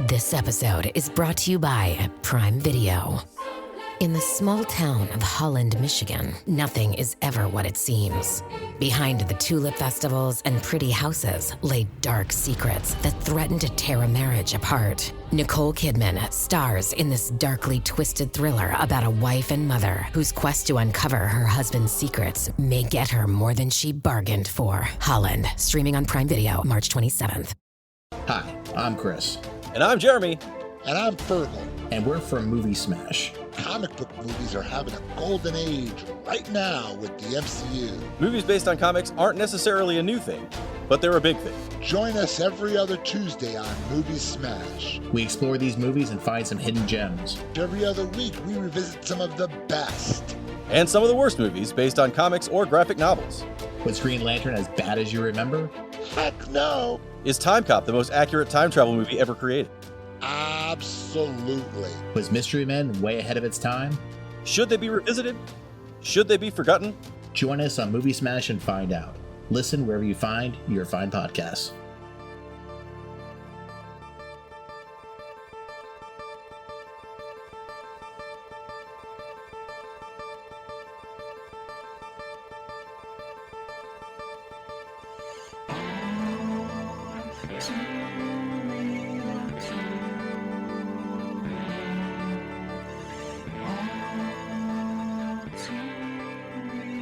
This episode is brought to you by Prime Video. In the small town of Holland, Michigan, nothing is ever what it seems. Behind the tulip festivals and pretty houses lay dark secrets that threaten to tear a marriage apart. Nicole Kidman stars in this darkly twisted thriller about a wife and mother whose quest to uncover her husband's secrets may get her more than she bargained for. Holland, streaming on Prime Video March 27th. Hi, I'm Chris. And I'm Jeremy. And I'm Fergal. And we're from Movie Smash. Comic book movies are having a golden age right now with the MCU. Movies based on comics aren't necessarily a new thing, but they're a big thing. Join us every other Tuesday on Movie Smash. We explore these movies and find some hidden gems. Every other week, we revisit some of the best. And some of the worst movies based on comics or graphic novels. Was Green Lantern as bad as you remember? Heck no! Is Time Cop the most accurate time travel movie ever created? Absolutely. Was Mystery Men way ahead of its time? Should they be revisited? Should they be forgotten? Join us on Movie Smash and find out. Listen wherever you find your fine podcasts.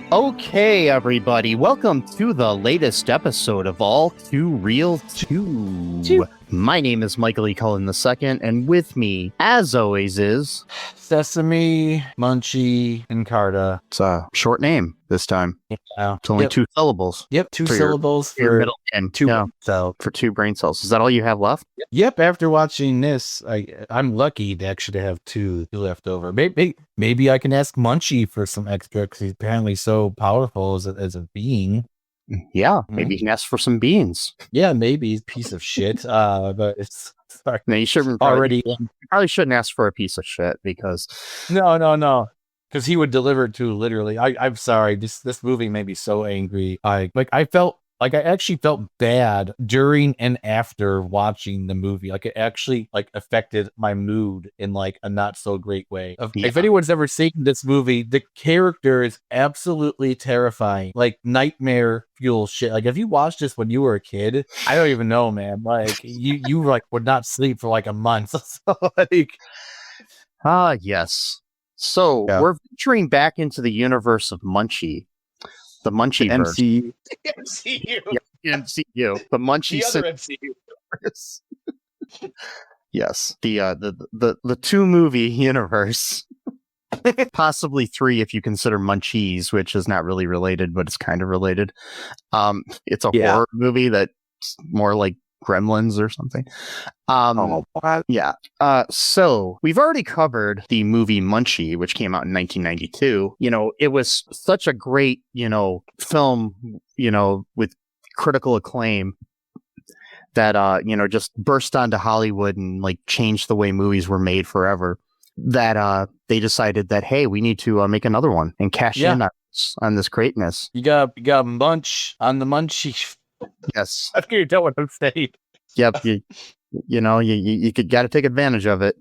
Okay, everybody, welcome to the latest episode of All Too Real 2. My name is Michael E. Cullen II, and with me, as always, is... Sesame, Munchie, and Carta. It's a short name this time. Yeah. It's only 2 syllables. Yep, 2 for syllables your for middle and 2 yeah, brain cells. for 2 brain cells. Is that all you have left? Yep, after watching this, I'm lucky to actually have 2 left over. Maybe I can ask Munchie for some extra, because he's apparently so powerful as a being. Yeah, maybe you can ask for some beans. Yeah, maybe he's a piece of shit, but it's... Sorry. No, you shouldn't Already... You probably shouldn't ask for a piece of shit, because... No. Because he would deliver it to literally. I'm sorry. This movie made me so angry. I actually felt bad during and after watching the movie. Like, it actually affected my mood in a not so great way. If anyone's ever seen this movie, the character is absolutely terrifying. Like nightmare fuel shit. Like, if you watched this when you were a kid, I don't even know, man. Like you would not sleep for a month. So yes. So we're venturing back into the universe of Munchie. The Munchie MCU. Yeah, MCU. The Munchie. The other MCU. Yes. The 2 movie universe. Possibly 3 if you consider Munchies, which is not really related, but it's kind of related. It's a horror movie that's more like Gremlins or something. So we've already covered the movie Munchie, which came out in 1992. It was such a great, film, with critical acclaim that, just burst onto Hollywood and changed the way movies were made forever. That they decided that, hey, we need to make another one and cash in on this greatness. You got Munch on the Munchie. Yes. I think you know what I'm saying. Yep. You got to take advantage of it.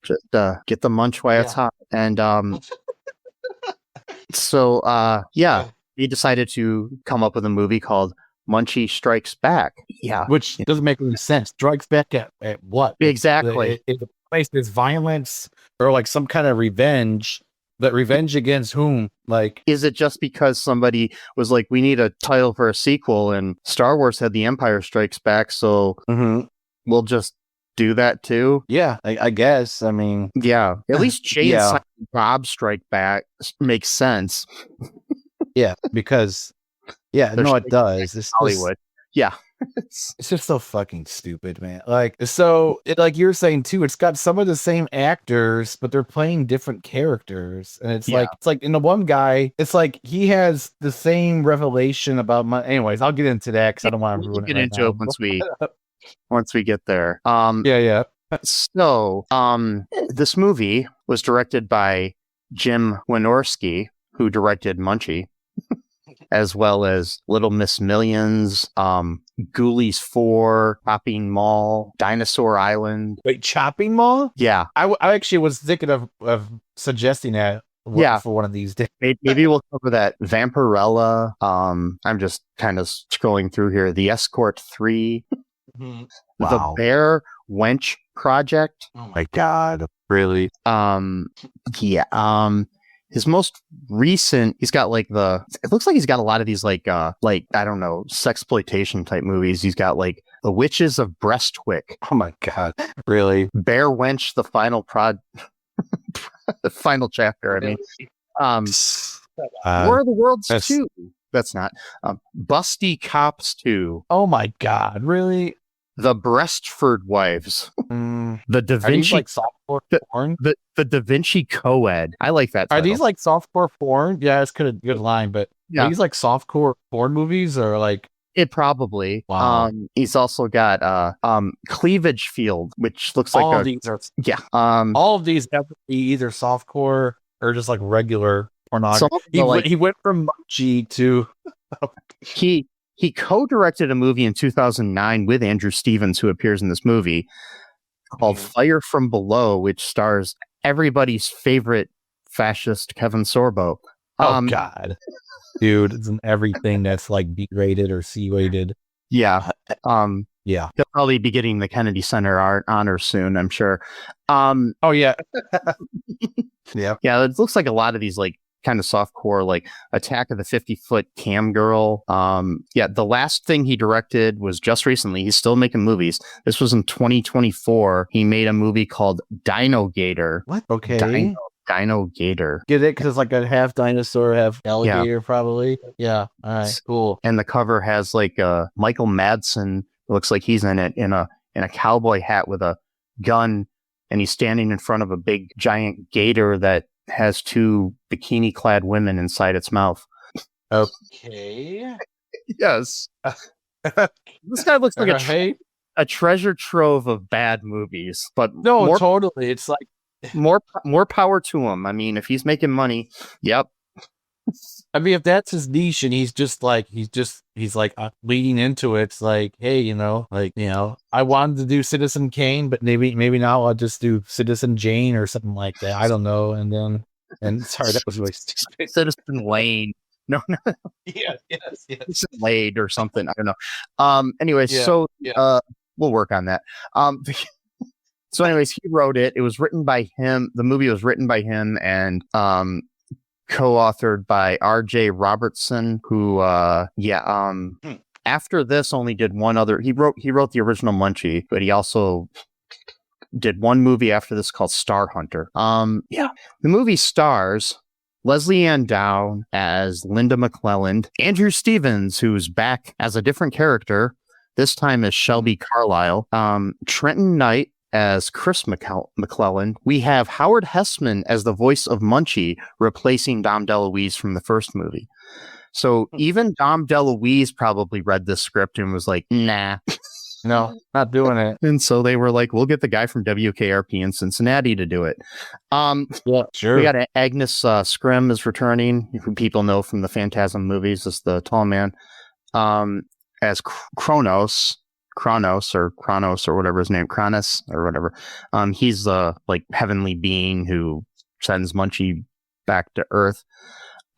Just get the munch while it's hot. And we decided to come up with a movie called Munchie Strikes Back. Yeah, which doesn't make any sense. Strikes back at what exactly? If the place there's violence or some kind of revenge. But revenge against whom? Is it just because somebody was like, we need a title for a sequel, and Star Wars had The Empire Strikes Back, so we'll just do that too? Yeah, I guess. I mean... Yeah, at least Jay and Silent Bob Strike Back makes sense. Yeah, because... Yeah, no, it does. It's Hollywood. Yeah. It's just so fucking stupid, man. Like you're saying too, it's got some of the same actors, but they're playing different characters. And it's like in the one guy, it's like he has the same revelation about anyways, I'll get into that because I don't want to ruin it. Get into it once we get there. So this movie was directed by Jim Wynorski, who directed Munchie. as well as Little Miss Millions, Ghoulies 4, Chopping Mall, Dinosaur Island. Wait, Chopping Mall? Yeah. I actually was thinking of suggesting that for one of these days. Maybe we'll cover that. Vampirella. I'm just kind of scrolling through here. The Escort 3. Wow. The Bear Wench Project. Oh my God. Really? His most recent, he's got like it looks like he's got a lot of these like I don't know, sexploitation type movies. He's got like The Witches of Brestwick. Oh my God. Really? Bear Wench, the the final chapter. I mean, War of the Worlds 2. That's not. Busty Cops 2. Oh my God. Really? The Breastford Wives. The Da Are these Vinci like softcore porn? the Da Vinci Co-ed. I like that title. Are these like softcore porn? Yeah, it's kind of good line, but Yeah. are these like softcore porn movies or like? It probably. Wow. He's also got Cleavage Field, which looks like all these are all of these have to be either softcore or just like regular pornography. He went from Munchie to he co-directed a movie in 2009 with Andrew Stevens, who appears in this movie, called Fire from Below, which stars everybody's favorite fascist Kevin Sorbo. Oh God, dude, it's in everything that's like B-rated or C-rated. Yeah. Yeah. He'll probably be getting the Kennedy Center honor soon, I'm sure. Oh yeah. Yeah. Yeah, it looks like a lot of these like kind of softcore, like Attack of the 50-Foot Cam Girl. The last thing he directed was just recently. He's still making movies. This was in 2024. He made a movie called Dino Gator. What? Okay. Dino Gator. Get it? Because it's like a half dinosaur, half alligator, probably. Yeah. All right. Cool. And the cover has like Michael Madsen. It looks like he's in it in a cowboy hat with a gun, and he's standing in front of a big giant gator that has two bikini-clad women inside its mouth. Okay. Yes. This guy looks like a treasure trove of bad movies, but totally. It's like more power to him. I mean, if he's making money, yep. I mean, if that's his niche and he's leading into it, it's like, hey, I wanted to do Citizen Kane, but maybe now I'll just do Citizen Jane or something like that. I don't know. And sorry, that was really stupid. Citizen Lane. No. Yes. Citizen Lade or something. I don't know. Anyways, we'll work on that. So anyways, he wrote it. It was written by him. The movie was written by him and co-authored by R.J. Robertson, who after this only did one other. He wrote the original Munchie, but he also did one movie after this called Star Hunter. The movie stars Leslie Ann Down as Linda McClelland, Andrew Stevens, who's back as a different character, this time as Shelby Carlisle, Trenton Knight as Chris McClelland. We have Howard Hessman as the voice of Munchie, replacing Dom DeLuise from the first movie. So even Dom DeLuise probably read this script and was like, nah. No, not doing it. And so they were like, we'll get the guy from WKRP in Cincinnati to do it. Sure. We got Agnes Scrim is returning, who people know from the Phantasm movies as the tall man, as Kronos or whatever his name, Kronos or whatever. He's the like heavenly being who sends Munchie back to Earth.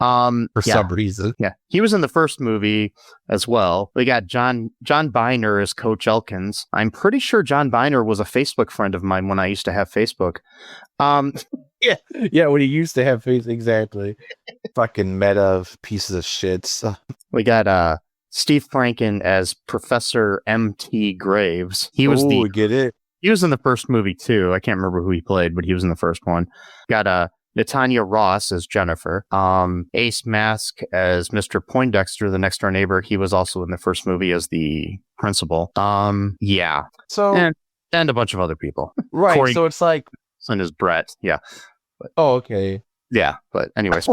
For some reason. Yeah. He was in the first movie as well. We got John Biner as Coach Elkins. I'm pretty sure John Biner was a Facebook friend of mine when I used to have Facebook. Yeah, when he used to have Facebook, exactly. Fucking meta pieces of shit. We got Steve Franken as Professor M.T. Graves. He was get it. He was in the first movie too. I can't remember who he played, but he was in the first one. Got Natanya Ross as Jennifer. Ace Mask as Mr. Poindexter, the next door neighbor. He was also in the first movie as the principal. So and a bunch of other people. Right. Corey so it's like and his Brett. Yeah. But, okay. Yeah, but anyways.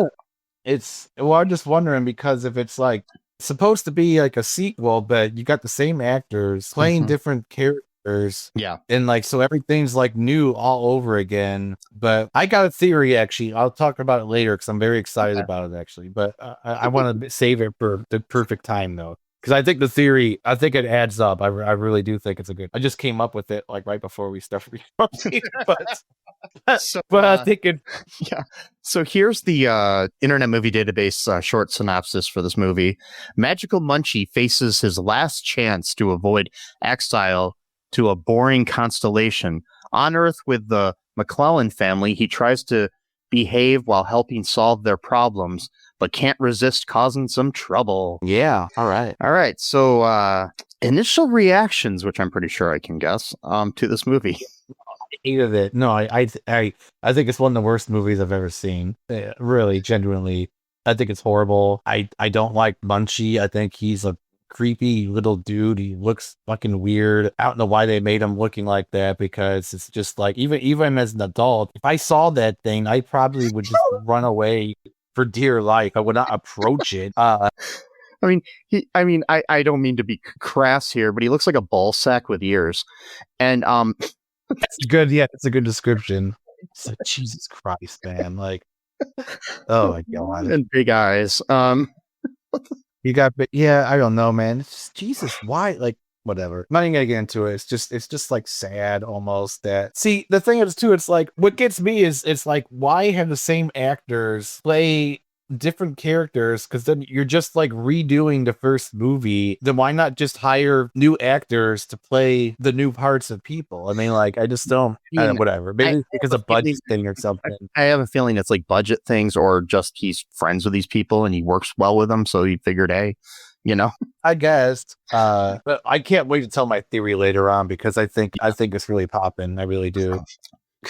I'm just wondering because if it's like supposed to be like a sequel, but you got the same actors playing different characters actors. Yeah. And like, so everything's like new all over again. But I got a theory, actually. I'll talk about it later because I'm very excited about it, actually. But I want to save it for the perfect time, though. Because I think the theory, I think it adds up. I really do think it's a good. I just came up with it like right before we started recording, but I think it. Yeah. So here's the Internet Movie Database short synopsis for this movie. Magical Munchie faces his last chance to avoid exile to a boring constellation. On Earth with the McClelland family, he tries to behave while helping solve their problems, but can't resist causing some trouble. Yeah. All right. All right. So initial reactions, which I'm pretty sure I can guess, to this movie. Hated it. No, I think it's one of the worst movies I've ever seen. Really, genuinely, I think it's horrible. I don't like Munchie. I think he's a creepy little dude. He looks fucking weird. I don't know why they made him looking like that, because it's just like, even as an adult, if I saw that thing, I probably would just run away for dear life. I would not approach it. I don't mean to be crass here, but he looks like a ball sack with ears. And that's good. Yeah, it's a good description. It's like, Jesus Christ, man. Like, oh my God. And big eyes. You got, yeah, I don't know, man. It's just, Jesus, why? Like, whatever. I'm not even gonna get into it. It's just like sad almost that. See, the thing is too, it's like, what gets me is, it's like, why have the same actors play different characters? Because then you're just like redoing the first movie. Then why not just hire new actors to play the new parts of people? I mean, like, I just don't. Whatever. Maybe because of budget thing or something. I have a feeling it's like budget things, or just he's friends with these people and he works well with them, so he figured, hey, you know. I guess. But I can't wait to tell my theory later on, because I think it's really popping. I really do.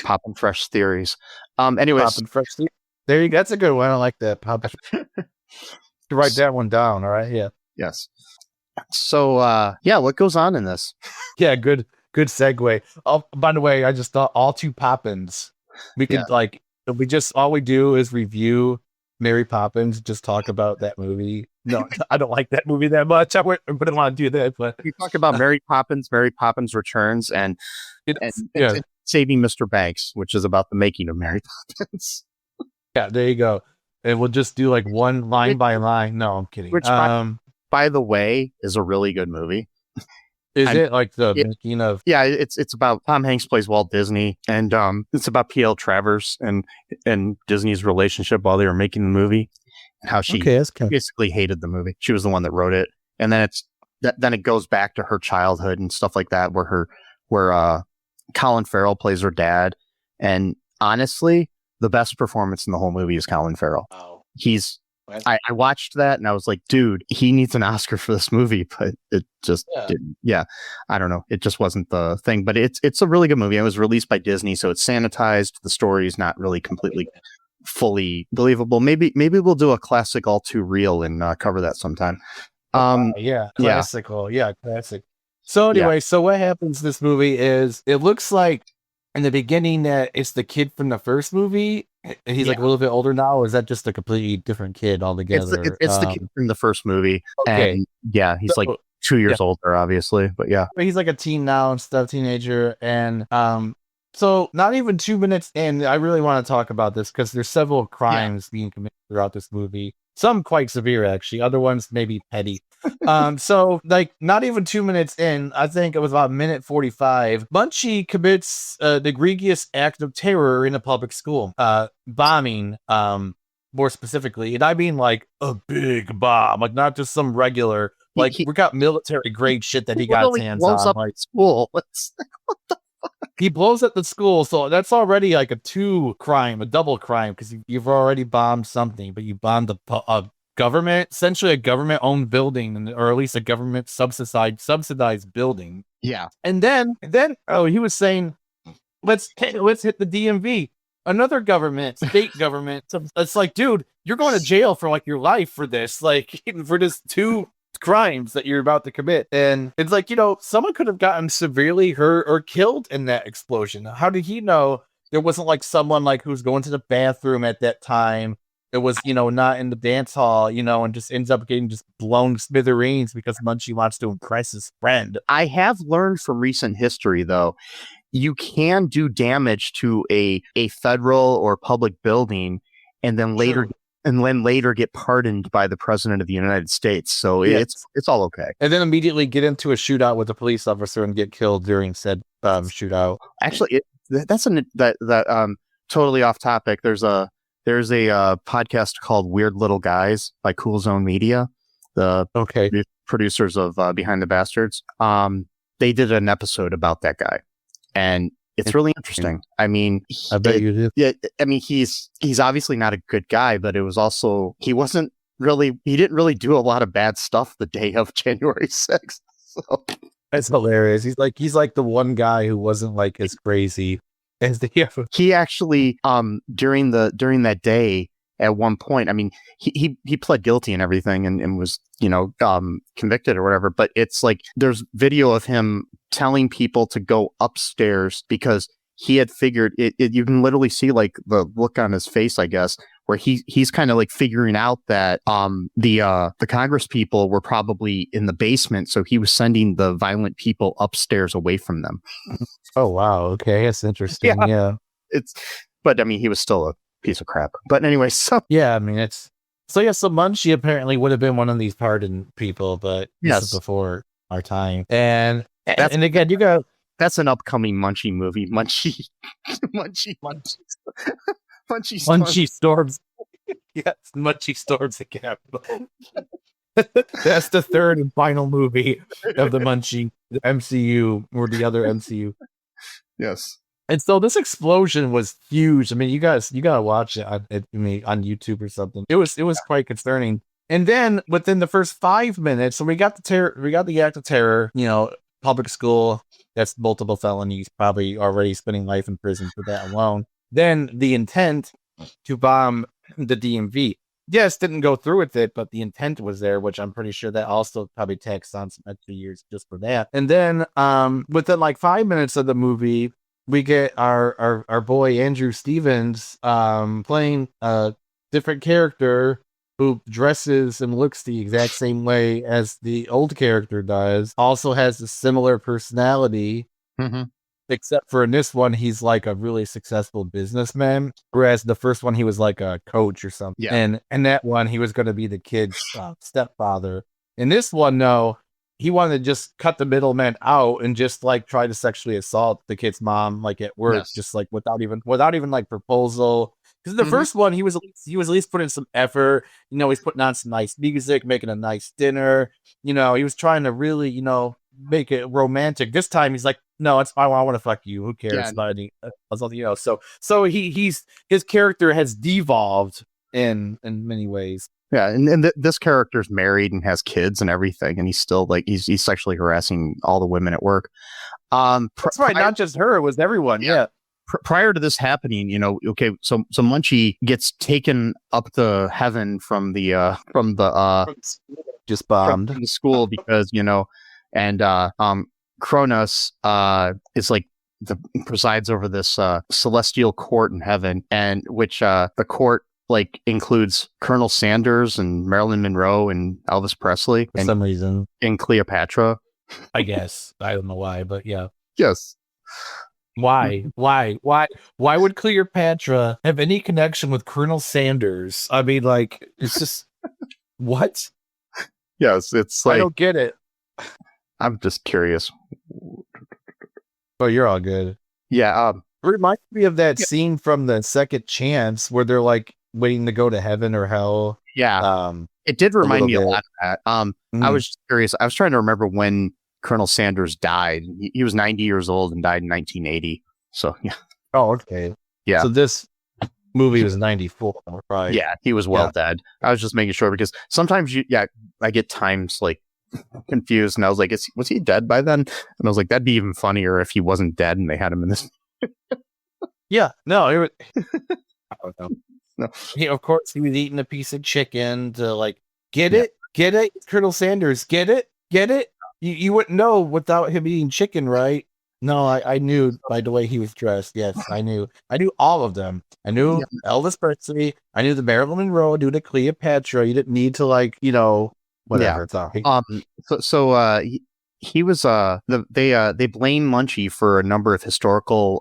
Popping fresh theories. Anyways. Popping fresh theories. There you go. That's a good one. I like that. Write that one down. All right. Yeah. Yes. So, what goes on in this? Yeah. Good segue. Oh, by the way, I just thought all two Poppins. We could all we do is review Mary Poppins, just talk about that movie. No, I don't like that movie that much. I wouldn't want to do that, but we talk about Mary Poppins Returns, and Saving Mr. Banks, which is about the making of Mary Poppins. Yeah, there you go. And we'll just do like one line by line. No, I'm kidding. Which, by the way, is a really good movie. Is it like the making of? Yeah, it's about Tom Hanks plays Walt Disney, and it's about P.L. Travers and Disney's relationship while they were making the movie, and how she basically hated the movie. She was the one that wrote it, and then then it goes back to her childhood and stuff like that, where Colin Farrell plays her dad, and honestly, the best performance in the whole movie is Colin Farrell. Oh. I watched that and I was like, dude, he needs an Oscar for this movie, but it just didn't. Yeah, I don't know. It just wasn't the thing, but it's a really good movie. It was released by Disney, so it's sanitized. The story is not really completely fully believable. Maybe we'll do a classic all too real and cover that sometime. Classical. Yeah, classic. So anyway, so what happens in this movie is, it looks like in the beginning that it's the kid from the first movie, and he's like a little bit older now. Or is that just a completely different kid altogether? It's the kid from the first movie. Okay. And he's like 2 years older, obviously, but yeah. But he's like a teen now and stuff, teenager. And so not even 2 minutes in, I really want to talk about this, because there's several crimes being committed throughout this movie. Some quite severe, actually. Other ones maybe petty. So like not even 2 minutes in, I think it was about minute 45, Munchie commits the egregious act of terror in a public school, bombing, more specifically, and I mean like a big bomb, like not just some regular, like we got military grade shit that he got his hands on. Up like school. he blows up the school, so that's already like a double crime, because you've already bombed something, but you bombed a government, essentially a government-owned building, or at least a government subsidized building. Yeah. And then he was saying, let's hit the DMV, another government, state government. It's like, dude, you're going to jail for like your life for this, like for this 2 crimes that you're about to commit. And it's like, someone could have gotten severely hurt or killed in that explosion. How did he know there wasn't like someone like who's going to the bathroom at that time, it was, not in the dance hall, and just ends up getting just blown to smithereens because Munchie wants to impress his friend. I have learned from recent history, though, you can do damage to a federal or public building and then later get pardoned by the president of the United States. So it's all okay. And then immediately get into a shootout with a police officer and get killed during said shootout. Actually, that's totally off topic. There's a podcast called Weird Little Guys by Cool Zone Media, the producers of Behind the Bastards. They did an episode about that guy, and it's really interesting. I mean, I bet you did. Yeah, I mean, he's obviously not a good guy, but it was also he didn't really do a lot of bad stuff the day of January 6th. So that's hilarious. He's like the one guy who wasn't like as crazy as the other. He actually during that day at one point, I mean, he pled guilty and everything and was convicted or whatever, but it's like there's video of him telling people to go upstairs because he had figured it. You can literally see like the look on his face, I guess, where he's kind of like figuring out that the Congress people were probably in the basement, so he was sending the violent people upstairs away from them. Oh wow, okay, that's interesting. Yeah. But I mean, he was still a piece of crap. But anyway, so yeah, I mean so Munchie apparently would have been one of these pardoned people, but this is before our time. And again, you got that's an upcoming Munchie movie. Munchie storms. Yes, Munchie storms the Capitol. That's the third and final movie of the Munchie, the MCU or the other MCU. Yes. And so this explosion was huge. I mean, you gotta watch it on YouTube or something. It was quite concerning. And then within the first 5 minutes, so we got the act of terror, public school, that's multiple felonies, probably already spending life in prison for that alone. Then the intent to bomb the DMV. Yes, didn't go through with it, but the intent was there, which I'm pretty sure that also probably taxed on some extra years just for that. And then within like 5 minutes of the movie, we get our boy Andrew Stevens playing a different character who dresses and looks the exact same way as the old character does. Also has a similar personality, except for in this one, he's like a really successful businessman, whereas the first one, he was like a coach or something. Yeah. And in that one, he was going to be the kid's stepfather. In this one, no, he wanted to just cut the middleman out and just like try to sexually assault the kid's mom, like at work, just like without even like proposal. Because the first one, he was at least putting some effort. He's putting on some nice music, making a nice dinner. He was trying to really, make it romantic. This time, he's like, no, I want to fuck you. Who cares about any? So his character has devolved in many ways. Yeah, and this character's married and has kids and everything, and he's still like he's sexually harassing all the women at work. That's right, not just her; it was everyone. Yeah. Prior to this happening, so Munchie gets taken up to heaven from the just bombed from the school because and Kronos is like presides over this celestial court in heaven, and which the court like includes Colonel Sanders and Marilyn Monroe and Elvis Presley for some reason, and Cleopatra. I guess I don't know why, but yeah. Yes. Why would Cleopatra have any connection with Colonel Sanders? I mean, like, it's just what? Yes, it's like I don't get it. I'm just curious. Oh, you're all good. Yeah. It reminds me of that scene from the Second Chance where they're like waiting to go to heaven or hell. Yeah. It did remind me a lot of that. I was just curious. I was trying to remember when Colonel Sanders died. He was 90 years old and died in 1980. So, yeah. Oh, okay. Yeah. So this movie was 94, right? Yeah, he was dead. I was just making sure because sometimes I get times like confused, and I was like, was he dead by then? And I was like, that'd be even funnier if he wasn't dead and they had him in this. Yeah, no, it was, I don't know. No. Of course, he was eating a piece of chicken to like get it, Colonel Sanders, get it. You wouldn't know without him eating chicken, right? No, I knew by the way he was dressed. Yes, I knew all of them. I knew Elvis Presley. I knew the Marilyn Monroe. I knew the Cleopatra. You didn't need to whatever. Sorry. He was they blame Munchie for a number of historical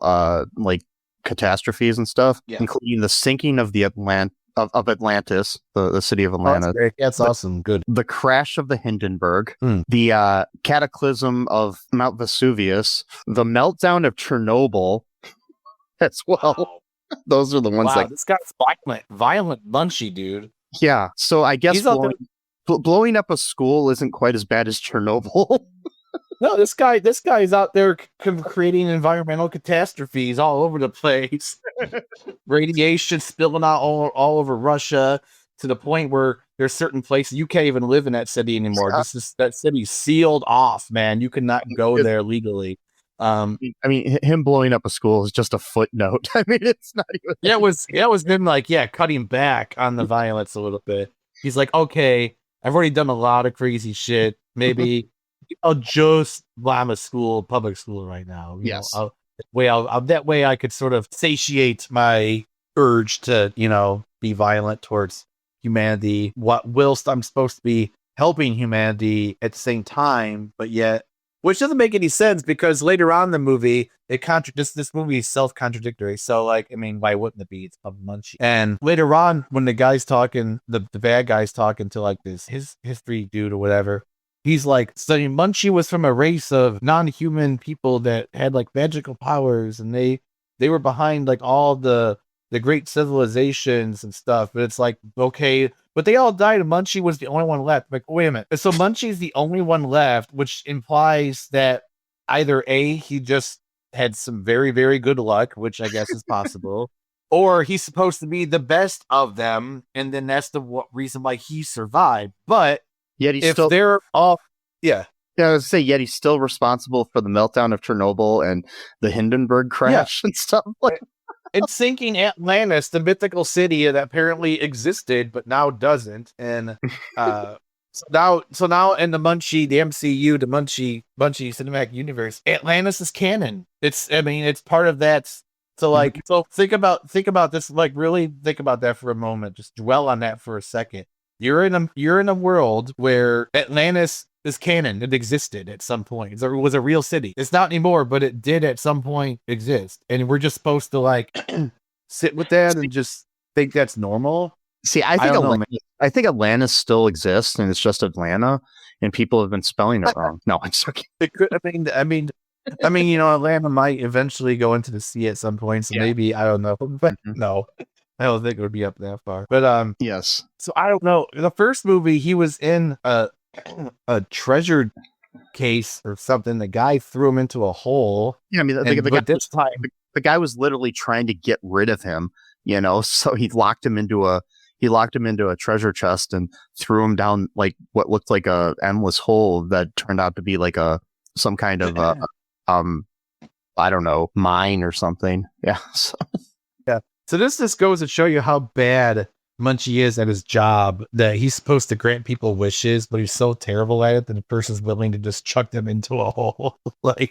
catastrophes and stuff, including the sinking of the Atlantis, the city of Atlanta. That's awesome. Good. The crash of the Hindenburg, the cataclysm of Mount Vesuvius, the meltdown of Chernobyl as well. Wow. Those are the ones that this guy's violent Munchie, dude. Yeah. So I guess blowing up a school isn't quite as bad as Chernobyl. No, this guy is out there creating environmental catastrophes all over the place. Radiation spilling out all over Russia to the point where there's certain places you can't even live in that city anymore. That city's sealed off, man. You cannot go there legally. I mean, him blowing up a school is just a footnote. I mean, it's not even. Yeah, it was him cutting back on the violence a little bit. He's like, okay, I've already done a lot of crazy shit. Maybe I'll just bomb a public school right now. Yes. That way I could sort of satiate my urge to, be violent towards humanity. Whilst I'm supposed to be helping humanity at the same time, but yet, which doesn't make any sense because later on in the movie, this movie is self-contradictory. So why wouldn't it be? It's a Munchie. And later on, when the guy's talking, the bad guy's talking to his history dude or whatever, he's like, so Munchie was from a race of non-human people that had magical powers, and they were behind all the great civilizations and stuff. But it's okay, but they all died, and Munchie was the only one left. Wait a minute. So Munchie's the only one left, which implies that either A, he just had some very, very good luck, which I guess is possible, or he's supposed to be the best of them, and then that's the reason why he survived. But yet he's they're off, yeah, I was say yet he's still responsible for the meltdown of Chernobyl and the Hindenburg crash and stuff. And sinking Atlantis, the mythical city that apparently existed but now doesn't. And so now in the MCU, the Munchie cinematic universe, Atlantis is canon. It's part of that. So so think about this. Really think about that for a moment. Just dwell on that for a second. You're in a world where Atlantis is canon. It existed at some point. It was a real city. It's not anymore, but it did at some point exist. And we're just supposed to sit with that and just think that's normal. See, I think Atlantis still exists, and it's just Atlanta, and people have been spelling it wrong. No, I'm sorry. It could. Atlanta might eventually go into the sea at some point. So maybe, I don't know, but no. I don't think it would be up that far. But yes. So I don't know. The first movie, he was in a treasure case or something. The guy threw him into a hole. Yeah, the guy was literally trying to get rid of him. So he locked him into a treasure chest and threw him down what looked like a endless hole that turned out to be some kind of I don't know, mine or something. Yeah. So. Yeah. So this just goes to show you how bad Munchie is at his job, that he's supposed to grant people wishes, but he's so terrible at it that the person's willing to just chuck them into a hole. And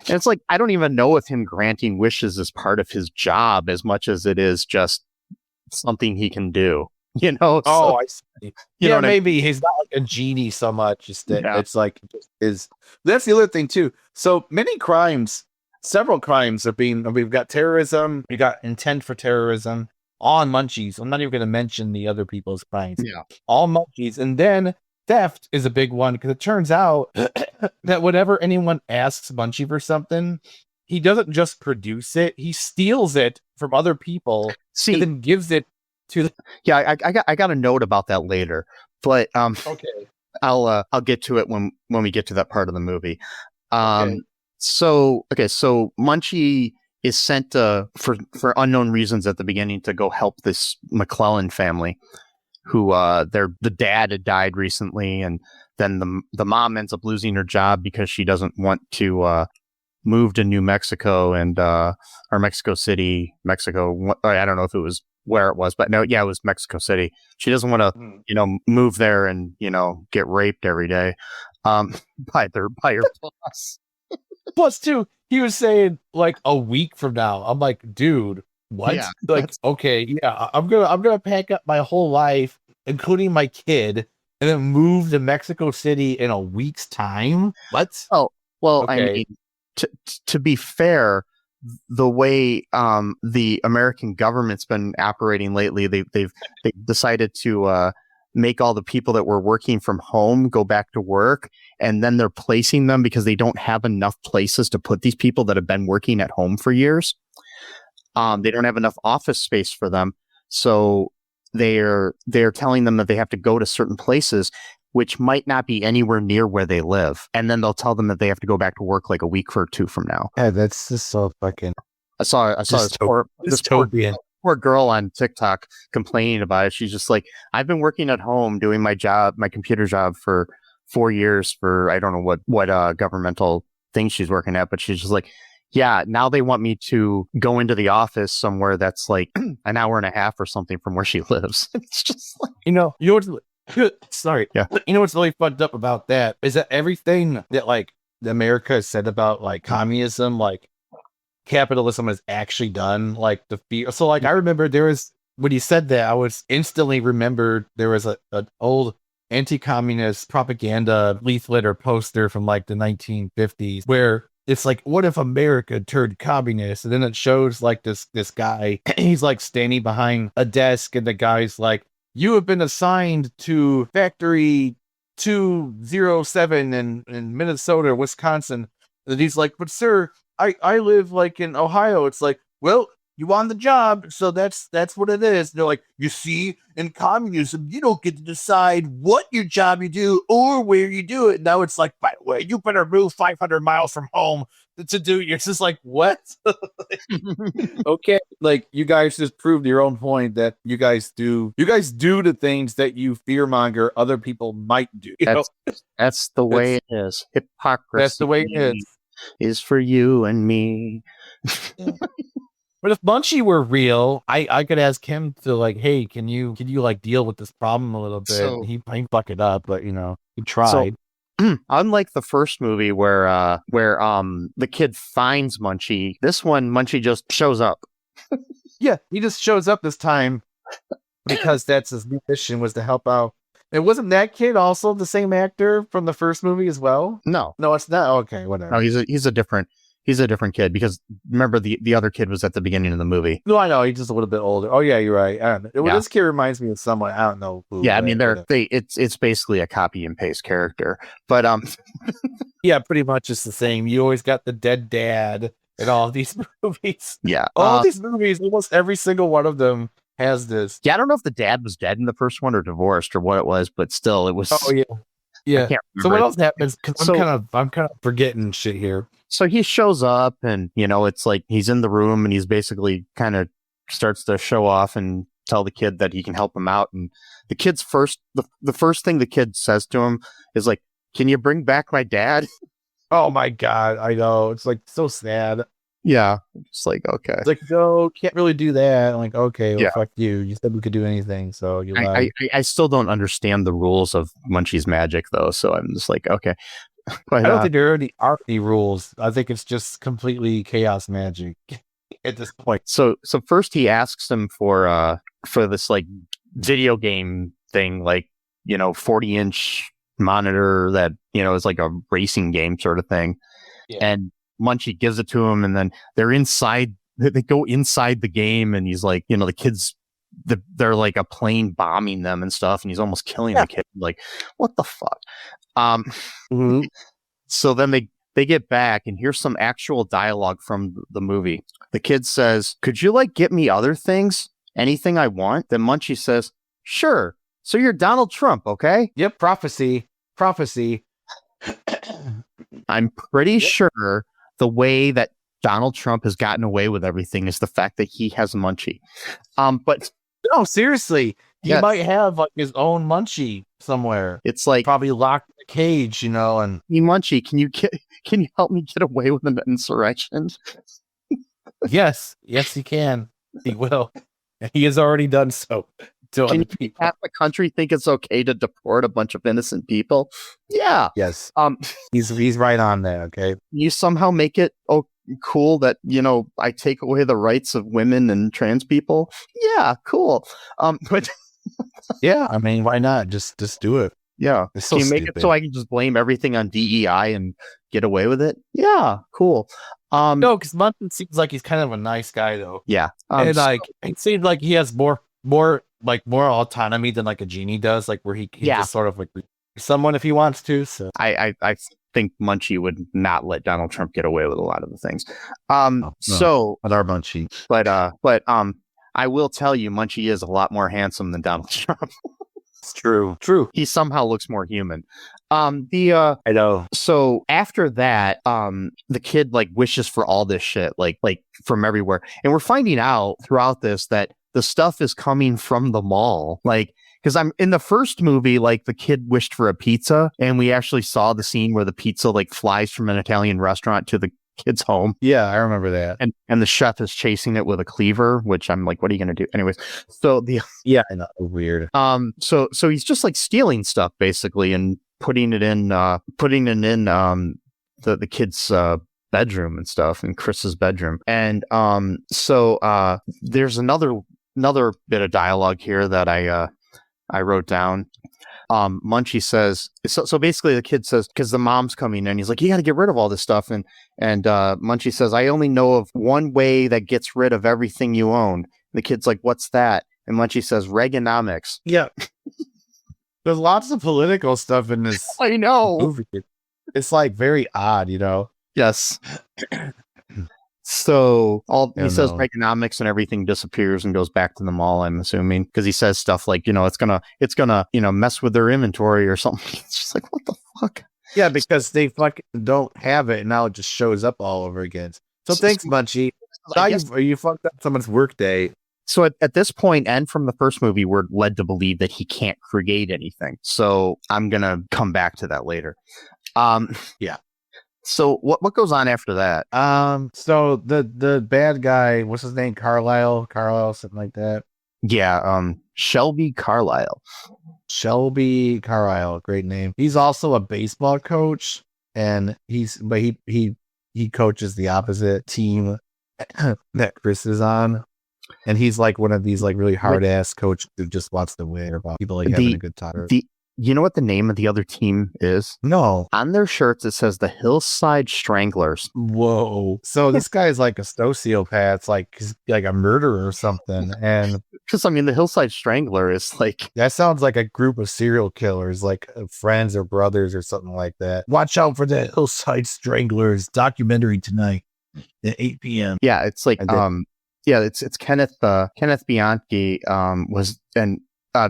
it's I don't even know if him granting wishes is part of his job as much as it is just something he can do. I see. Maybe he's not a genie so much. It's that it's that's the other thing too. So several crimes we've got terrorism, we got intent for terrorism on Munchies. I'm not even going to mention the other people's crimes. Yeah. All Munchies. And then theft is a big one, because it turns out that whenever anyone asks Munchie for something, he doesn't just produce it, he steals it from other people and then gives it to the... Yeah, I got a note about that later. But okay. I'll get to it when we get to that part of the movie. So Munchie is sent for unknown reasons at the beginning to go help this McClelland family, who the dad had died recently, and then the mom ends up losing her job because she doesn't want to move to New Mexico or Mexico City, Mexico. I don't know if it was where it was, but no, yeah, it was Mexico City. She doesn't want to move there and get raped every day by her boss. Plus, too, he was saying like a week from now. I'm like, dude, what? Yeah, Like, okay, yeah, I'm gonna pack up my whole life, including my kid, and then move to Mexico City in a week's time. What? Oh, well, I Okay. mean, to be fair, the way the American government's been operating lately, they've decided to make all the people that were working from home go back to work, and then they're placing them because they don't have enough places to put these people that have been working at home for years. They don't have enough office space for them, so they're telling them that they have to go to certain places, which might not be anywhere near where they live, and then they'll tell them that they have to go back to work like a week or two from now. Yeah, that's just so fucking. I saw this Dystopian. poor girl on TikTok complaining about it. She's just like, I've been working at home doing my computer job for 4 years for I don't know what governmental thing she's working at, but she's just like, yeah, now they want me to go into the office somewhere that's like an hour and a half or something from where she lives. It's just like, You know what's sorry. Yeah. You know what's really fucked up about that is that everything that like America has said about like communism, like capitalism has actually done, like the fear. So like I remember there was when he said that, I was instantly remembered there was an old anti-communist propaganda leaflet or poster from like the 1950s where it's like, what if America turned communist? And then it shows like this guy, he's like standing behind a desk, and the guy's like, you have been assigned to factory 207 in Minnesota, Wisconsin. And he's like, but sir, I live like in Ohio. It's like, well, you on the job, so that's what it is. And they're like, you see, in communism, you don't get to decide what your job you do or where you do it. Now it's like, by the way, you better move 500 miles from home to do it. It's just like, what? Okay, like you guys just proved your own point that you guys do the things that you fearmonger other people might do. You know? that's the way it is. Hypocrisy. That's the way it is for you and me. But if Munchie were real, I could ask him to like, hey, can you like deal with this problem a little bit? So- He fuck it up, but you know, he tried. Unlike the first movie where the kid finds Munchie, this one Munchie just shows up. Yeah, he just shows up this time because that's his new mission, was to help out. And wasn't that kid also the same actor from the first movie as well? No, It's not. Okay, whatever. no, he's a different kid, because remember the other kid was at the beginning of the movie. No, I know he's just a little bit older. Oh yeah, you're right. I don't know. Yeah. This kid reminds me of someone. I don't know who. Yeah, I but mean whatever. it's basically a copy and paste character, but Yeah, pretty much it's the same. You always got the dead dad in all of these movies. yeah, All these movies, almost every single one of them has this. yeah. I don't know if the dad was dead in the first one or divorced or what it was, but still, it was. Oh yeah, I yeah. can't So remember. what else happens? Because So- I'm kind of forgetting shit here. So he shows up, and it's like he's in the room, and he's basically kind of starts to show off and tell the kid that he can help him out. And the kid's the first thing the kid says to him is like, "Can you bring back my dad?" Oh my god, I know. It's like so sad. Yeah, it's like, okay. It's like, no, can't really do that. I'm like, okay, well, Yeah. fuck you. You said we could do anything, so you lied. I still don't understand the rules of Munchie's magic, though. So I'm just like, okay. But, I don't think there already are any rules. I think it's just completely chaos magic at this point. So first he asks him for this like video game thing, like 40-inch monitor that is like a racing game sort of thing. Yeah. And Munchie gives it to him, and then they're inside. They go inside the game, and he's like, the kids, they're like a plane bombing them and stuff, and he's almost killing the kid. Like, what the fuck? So then they get back, and here's some actual dialogue from the movie. The kid says, "Could you like get me other things? Anything I want?" Then Munchie says, "Sure. So you're Donald Trump, okay?" Yep, prophecy. I'm pretty sure the way that Donald Trump has gotten away with everything is the fact that he has Munchie. But No, seriously. He Yes. might have like his own Munchie somewhere. it's like, Probably locked in a cage, and "Hey, Munchie, can you help me get away with an insurrection?" yes, he can. He will. And he has already done so. to Can other people. half the country think it's okay to deport a bunch of innocent people? Yeah. Yes, Um, he's right on there. Okay. you somehow make it cool that I take away the rights of women and trans people. Yeah, cool. But Yeah, I mean, why not? Just do it. yeah, It's so can you make it stupid. so I can just blame everything on DEI and get away with it? Yeah, cool. No, because Munson seems like he's kind of a nice guy, though. Yeah, And like, it seems like he has more autonomy than like a genie does, like where he Yeah. just sort of like someone if he wants to. So I think Munchie would not let Donald Trump get away with a lot of the things. no. So, at our Munchie, but I will tell you, Munchie is a lot more handsome than Donald Trump. it's true. He somehow looks more human. I know. So after that, the kid like wishes for all this shit, like from everywhere, and we're finding out throughout this that the stuff is coming from the mall, like. Because I'm in the first movie, like the kid wished for a pizza, and we actually saw the scene where the pizza like flies from an Italian restaurant to the kid's home, Yeah, I remember that. and the chef is chasing it with a cleaver, which I'm like, what are you gonna do? Anyways, so Yeah, I know. Weird. so he's just like stealing stuff basically and putting it in the kid's bedroom and stuff, in Chris's bedroom, and so there's another bit of dialogue here that I wrote down. Munchie says, so basically the kid says, because the mom's coming in, he's like, you got to get rid of all this stuff. And Munchie says, I only know of one way that gets rid of everything you own. And the kid's like, what's that? And Munchie says, Reaganomics. Yeah. There's lots of political stuff in this I know. movie. It's like very odd, Yes. So he says no. Reaganomics and everything disappears and goes back to the mall, I'm assuming, because he says stuff like, it's gonna mess with their inventory or something. It's just like, what the fuck? Yeah, because they fucking don't have it, and now it just shows up all over again. So thanks, Munchie. Now you fucked up someone's work day. So at this point, and from the first movie, we're led to believe that he can't create anything. So I'm gonna come back to that later. Yeah. So what goes on after that? So the bad guy, what's his name? Carlisle, something like that. Yeah, Shelby Carlisle. Shelby Carlisle, great name. He's also a baseball coach, and he coaches the opposite team that Chris is on. And he's like one of these like really hard ass coaches who just wants to win about people like having a good time. You know what the name of the other team is? No. On their shirts, it says the Hillside Stranglers. Whoa. So this guy is like a sociopath, like he's like a murderer or something. And because the Hillside Strangler is like, that sounds like a group of serial killers, like friends or brothers or something like that. Watch out for the Hillside Stranglers documentary tonight at 8 p.m. Yeah, it's like it's Kenneth Bianchi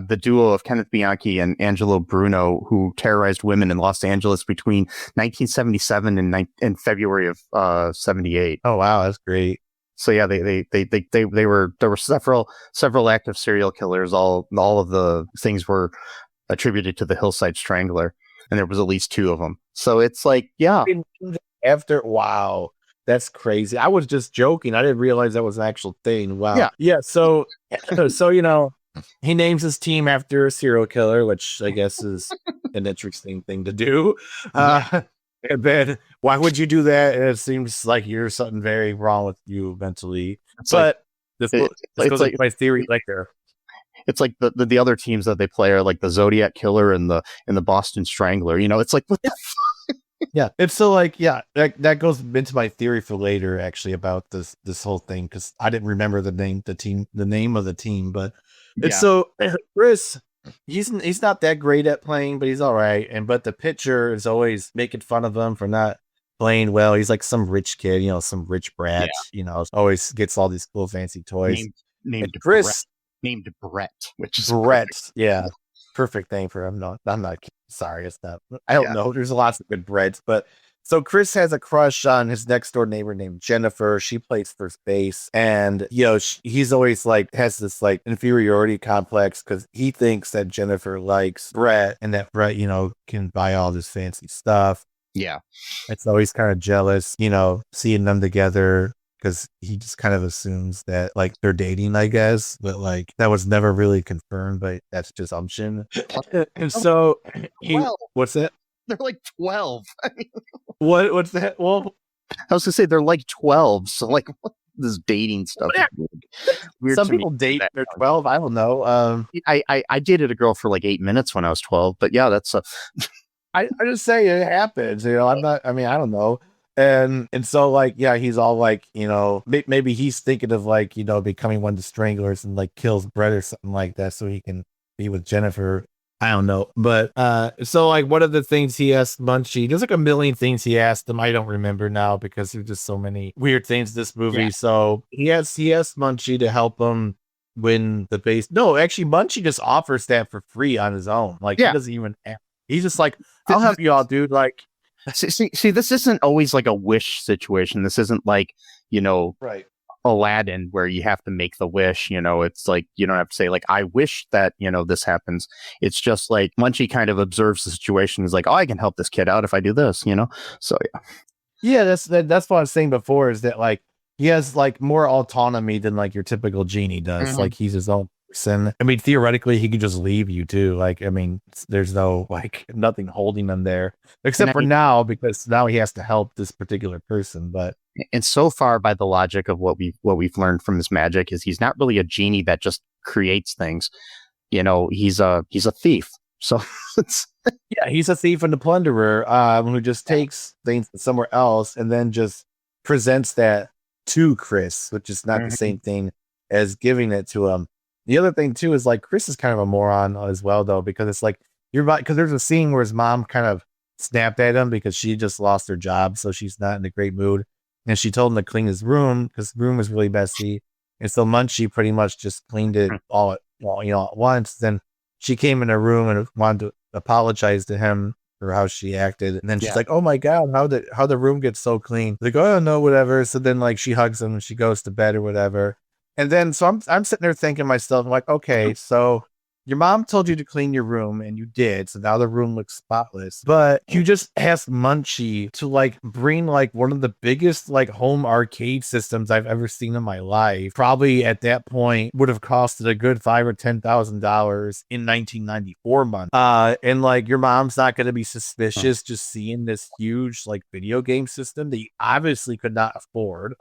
the duo of Kenneth Bianchi and Angelo Bruno, who terrorized women in Los Angeles between 1977 and February of 78. Oh wow, that's great. So yeah, there were several active serial killers. All of the things were attributed to the Hillside Strangler, and there was at least 2 of them. So it's like, yeah. Wow, that's crazy. I was just joking. I didn't realize that was an actual thing. Wow. Yeah. So he names his team after a serial killer, which I guess is an interesting thing to do. And then why would you do that? It seems like you're something very wrong with you mentally. This goes like my theory later. It's like the other teams that they play are like the Zodiac Killer and the Boston Strangler. It's like, what the fuck? Yeah. It's so like, yeah, that goes into my theory for later actually about this whole thing, because I didn't remember the name of the team, but it's so Chris, he's not that great at playing, but he's all right. But the pitcher is always making fun of him for not playing well. He's like some rich kid, some rich brat, always gets all these cool fancy toys. Named Chris, named Brett, which is Brett. perfect. Yeah, perfect name for him. No, I'm not sorry, it's not. I don't know. There's lots of good Bretts, but. So Chris has a crush on his next door neighbor named Jennifer. She plays first base, and he's always like has this like inferiority complex because he thinks that Jennifer likes Brett and that Brett can buy all this fancy stuff. Yeah, it's always kind of jealous, seeing them together. because he just kind of assumes that like they're dating, I guess, but like that was never really confirmed, but that's just assumption. And so what's that? They're like 12. What's that? Well, I was gonna say they're like 12. So like what, this dating stuff. Yeah. Weird some to me. people date they're 12. I don't know. I dated a girl for like 8 minutes when I was 12, but yeah, that's I just say it happens. You know, I mean, I don't know. And so like, yeah, he's all like, you know, maybe he's thinking of like, you know, becoming one of the stranglers and like kills Brett or something like that so he can be with Jennifer. I don't know. But so like one of the things he asked Munchie, there's like a million things he asked him. I don't remember now because there's just so many weird things in this movie. Yeah. So he asked Munchie to help him win the base. No, actually Munchie just offers that for free on his own. Like he doesn't even he's just like, I'll help you all, dude. Like see, this isn't always like a wish situation. This isn't like, you know, right. Aladdin where you have to make the wish, you know. It's like you don't have to say like I wish that, you know, this happens. It's just like Munchie kind of observes the situation. Is like, oh, I can help this kid out if I do this, you know. So yeah, that's what I was saying before, is that like he has like more autonomy than like your typical genie does. Mm-hmm. Like he's his own person. I mean, theoretically he could just leave you too. Like, I mean, there's no like nothing holding him there except for now, because now he has to help this particular person. But and so far, by the logic of what we've learned from this magic, is he's not really a genie that just creates things. You know, he's a thief. So yeah, he's a thief and a plunderer who just takes things somewhere else and then just presents that to Chris, which is not the same thing as giving it to him. The other thing too is like Chris is kind of a moron as well, though, because it's like because there's a scene where his mom kind of snapped at him because she just lost her job, so she's not in a great mood. And she told him to clean his room because the room was really messy. And so Munchie pretty much just cleaned it all at once. Then she came in her room and wanted to apologize to him for how she acted. And then she's like, oh my God, how the room gets so clean. Like, oh no, whatever. So then like she hugs him and she goes to bed or whatever. And then so I'm sitting there thinking to myself, I'm like, okay, so your mom told you to clean your room and you did. So now the room looks spotless. But you just asked Munchie to like bring like one of the biggest like home arcade systems I've ever seen in my life. Probably at that point would have costed a good $5,000 or $10,000 in 1994 money. And like your mom's not going to be suspicious just seeing this huge like video game system that you obviously could not afford.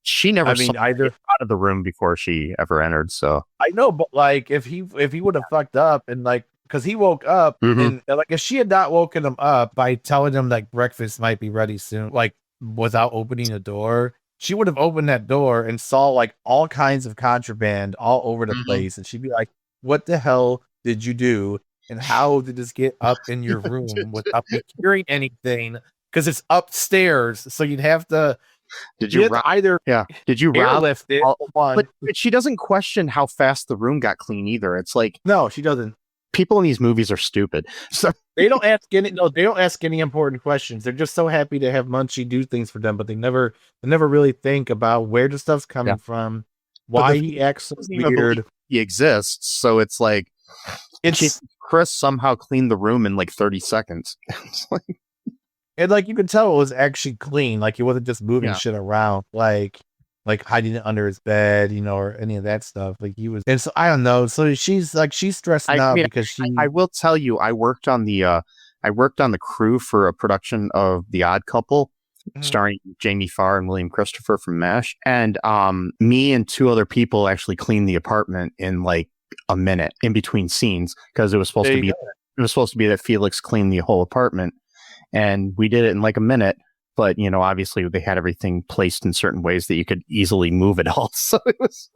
She never either out of the room before she ever entered. So I know, but like if he would have fucked up and like, because he woke up and like if she had not woken him up by telling him like breakfast might be ready soon, like without opening the door, she would have opened that door and saw like all kinds of contraband all over the place, and she'd be like, "What the hell did you do? And how did this get up in your room without me hearing anything? Because it's upstairs, so you'd have to." Did you either? Yeah. Did you airlift it? But she doesn't question how fast the room got clean either. It's like no, she doesn't. People in these movies are stupid. So they don't ask any important questions. They're just so happy to have Munchie do things for them, but they never really think about where the stuff's coming from, why he acts so weird. He exists, so it's like Chris somehow cleaned the room in like 30 seconds. It's like. And like you could tell it was actually clean, like he wasn't just moving shit around, like hiding it under his bed, you know, or any of that stuff. Like he was, and so I don't know. So she's stressed out because I will tell you, I worked on the crew for a production of The Odd Couple, starring Jamie Farr and William Christopher from MASH, and me and two other people actually cleaned the apartment in like a minute in between scenes because it was supposed to be that Felix cleaned the whole apartment. And we did it in like a minute, but you know, obviously they had everything placed in certain ways that you could easily move it all. So it was,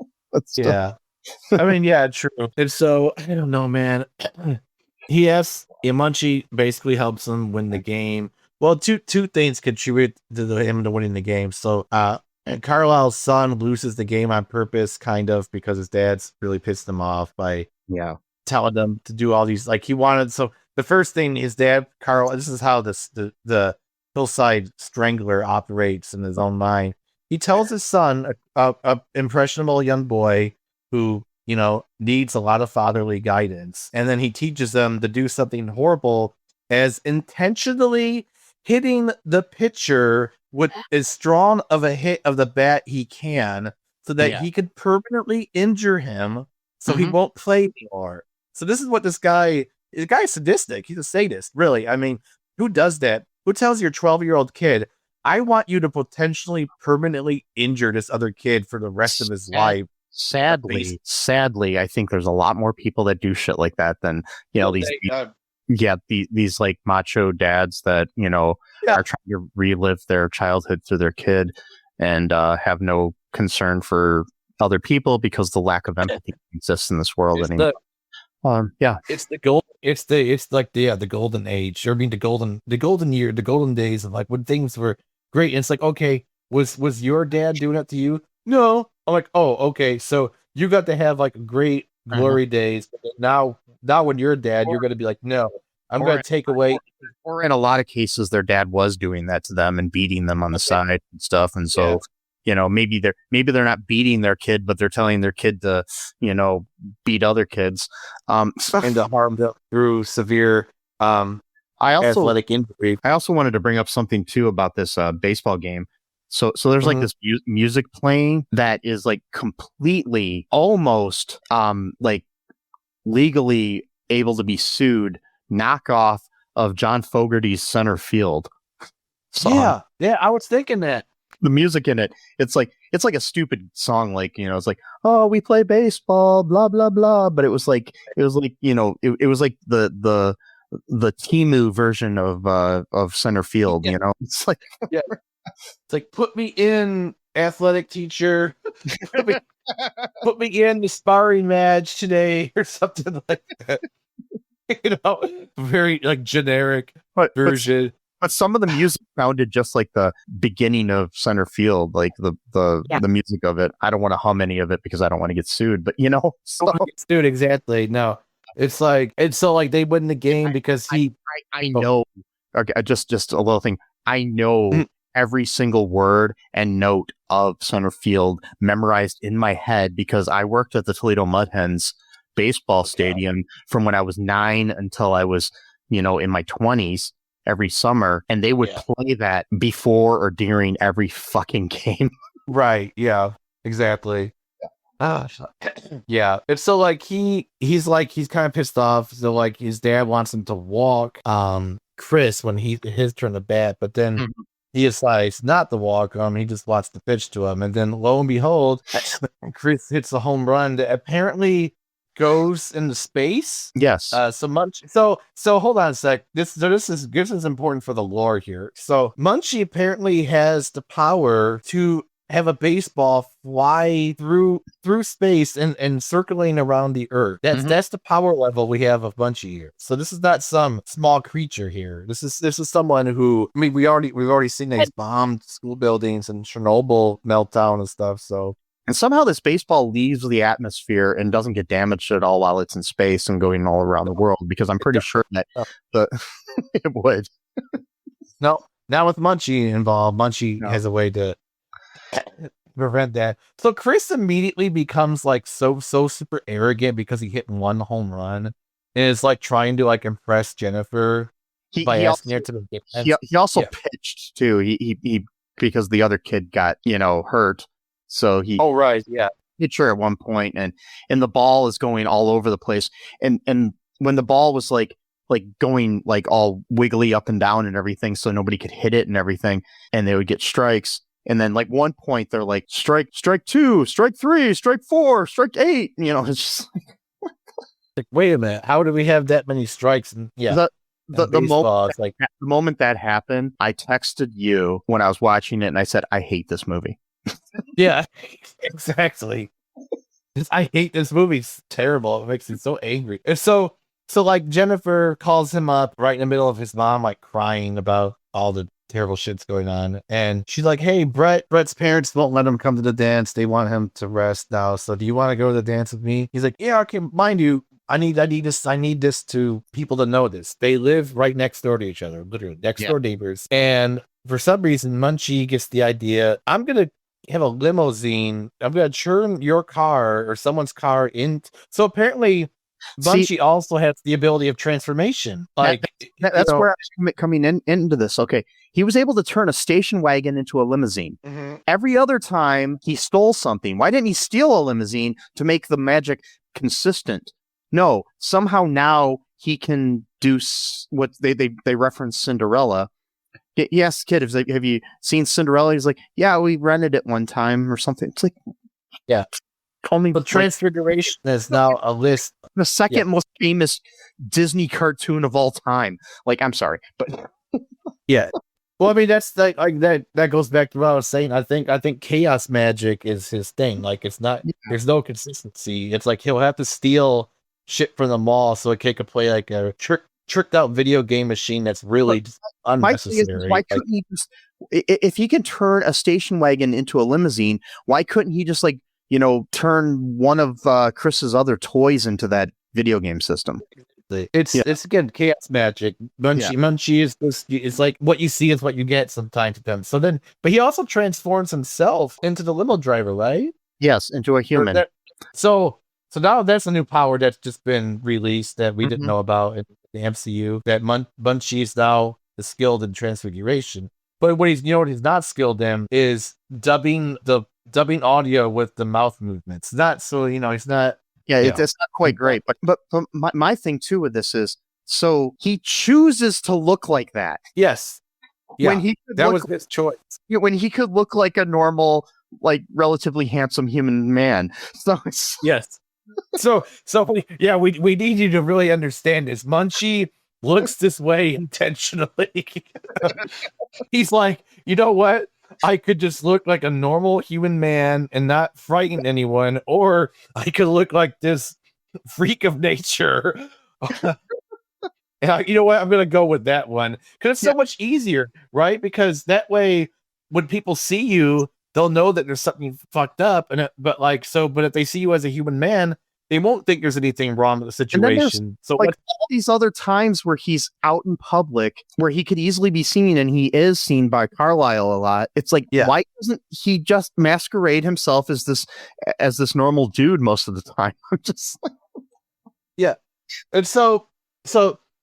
I mean, yeah, true. And so I don't know, man. Munchie basically helps him win the game. Well, two things contribute to him to winning the game. So, and Carlisle's son loses the game on purpose, kind of, because his dad's really pissed him off by telling them to do all these. Like he wanted so. The first thing his dad, Carl, this is how the hillside strangler operates in his own mind. He tells his son, a impressionable young boy who, you know, needs a lot of fatherly guidance. And then he teaches them to do something horrible as intentionally hitting the pitcher with as strong of a hit of the bat he can, so that he could permanently injure him, so he won't play anymore. So this is what this guy. The guy's sadistic. He's a sadist, really. I mean, who does that? Who tells your 12-year-old kid, I want you to potentially permanently injure this other kid for the rest of his life? Sadly, I think there's a lot more people that do shit like that than, these like macho dads that, are trying to relive their childhood through their kid and have no concern for other people because the lack of empathy exists in this world anymore. It's the golden age. I mean, the golden days of like when things were great. And it's like, okay, was your dad doing that to you? No. I'm like, oh, okay. So you got to have like great glory days. But now when you're a dad, you're going to be like, no, I'm going to take away. Or in a lot of cases, their dad was doing that to them and beating them on the side and stuff. And so, maybe they're not beating their kid, but they're telling their kid to, beat other kids, and to harm them through severe athletic injury. I also wanted to bring up something too about this baseball game. So there's like this music playing that is like completely almost like legally able to be sued, knockoff of John Fogerty's Center Field song. Yeah, I was thinking that. The music in it, it's like a stupid song, like, it's like, oh, we play baseball, blah blah blah, but it was like it was like the Timu version of Center Field. It's like it's like, put me in, athletic teacher, put me in the sparring match today or something like that. Very like generic version. But some of the music sounded just like the beginning of Center Field, like the music of it. I don't want to hum any of it because I don't want to get sued, but sued, exactly. No, it's like, so like they win the game because I know. Okay, just a little thing. I know every single word and note of Center Field memorized in my head because I worked at the Toledo Mud Hens baseball stadium from when I was 9 until I was, in my 20s. Every summer, and they would play that before or during every fucking game. Right. Yeah, exactly. Yeah. It's so like he's kind of pissed off. So like his dad wants him to walk Chris when his turn to bat, but then he decides not to walk him. He just wants to pitch to him, and then lo and behold, Chris hits a home run that apparently goes into space. Yes. So hold on a sec. This is important for the lore here. So Munchie apparently has the power to have a baseball fly through space and circling around the earth. That's the power level we have of Munchie here. So this is not some small creature here. This is someone who, I mean, we've already seen these bombed school buildings and Chernobyl meltdown and stuff. So. And somehow this baseball leaves the atmosphere and doesn't get damaged at all while it's in space and going all around the world, because I'm pretty sure that it would. No, now with Munchie involved, Munchie has a way to prevent that. So Chris immediately becomes like so super arrogant because he hit one home run and is like trying to like impress Jennifer by asking her to get. He also pitched too. He because the other kid got hurt. So he hit her at one point, and the ball is going all over the place. And when the ball was like going like all wiggly up and down and everything, so nobody could hit it and everything, and they would get strikes. And then like one point they're like strike 2, strike 3, strike 4, strike 8. It's just like, wait a minute, how do we have that many strikes? And the moment that happened, I texted you when I was watching it, and I said, I hate this movie. Yeah, exactly. I hate this movie. It's terrible. It makes me so angry. And so like Jennifer calls him up right in the middle of his mom like crying about all the terrible shit's going on, and she's like, hey, Brett's parents won't let him come to the dance. They want him to rest now, so do you want to go to the dance with me? He's like, yeah, okay, mind you, I need this to people to know this. They live right next door to each other, literally next door neighbors. And for some reason Munchie gets the idea, I'm gonna have a limousine. I'm going to turn your car or someone's car in. So apparently Munchie also has the ability of transformation. Like that's where I was coming into this. Okay, he was able to turn a station wagon into a limousine. Mm-hmm. Every other time he stole something, why didn't he steal a limousine to make the magic consistent? No, somehow now he can do what they reference Cinderella. He asked the kid, have you seen Cinderella? He's like, yeah, we rented it one time or something. It's like, yeah. Call me. But Transfiguration is now a list. The second most famous Disney cartoon of all time. Like, I'm sorry, but yeah. Well, I mean, that's like that goes back to what I was saying. I think chaos magic is his thing. Like, it's not. There's no consistency. It's like he'll have to steal shit from the mall so a kid could play like a tricked out video game machine that's really just unnecessary. Why couldn't he just, if he can turn a station wagon into a limousine, why couldn't he just like, turn one of Chris's other toys into that video game system? It's again chaos magic. Munchie is like what you see is what you get sometimes to them. So then, but he also transforms himself into the limo driver, right? Yes, into a human. So now that's a new power that's just been released that we didn't know about in the MCU. That Munchie is now skilled in transfiguration. But what he's not skilled in is dubbing audio with the mouth movements. He's not. Yeah, it's not quite great. But my thing too with this is, so he chooses to look like that. Yes. Yeah. That was his choice. When he could look like a normal, like relatively handsome human man. So yes. So we need you to really understand this. Munchie looks this way intentionally. He's like, you know what? I could just look like a normal human man and not frighten anyone, or I could look like this freak of nature. And you know what? I'm going to go with that one because it's so much easier, right? Because that way, when people see you, they'll know that there's something fucked up. But if they see you as a human man, they won't think there's anything wrong with the situation. So like all these other times where he's out in public, where he could easily be seen, and he is seen by Carlisle a lot. It's like, why doesn't he just masquerade himself as this normal dude most of the time? I'm just like, and so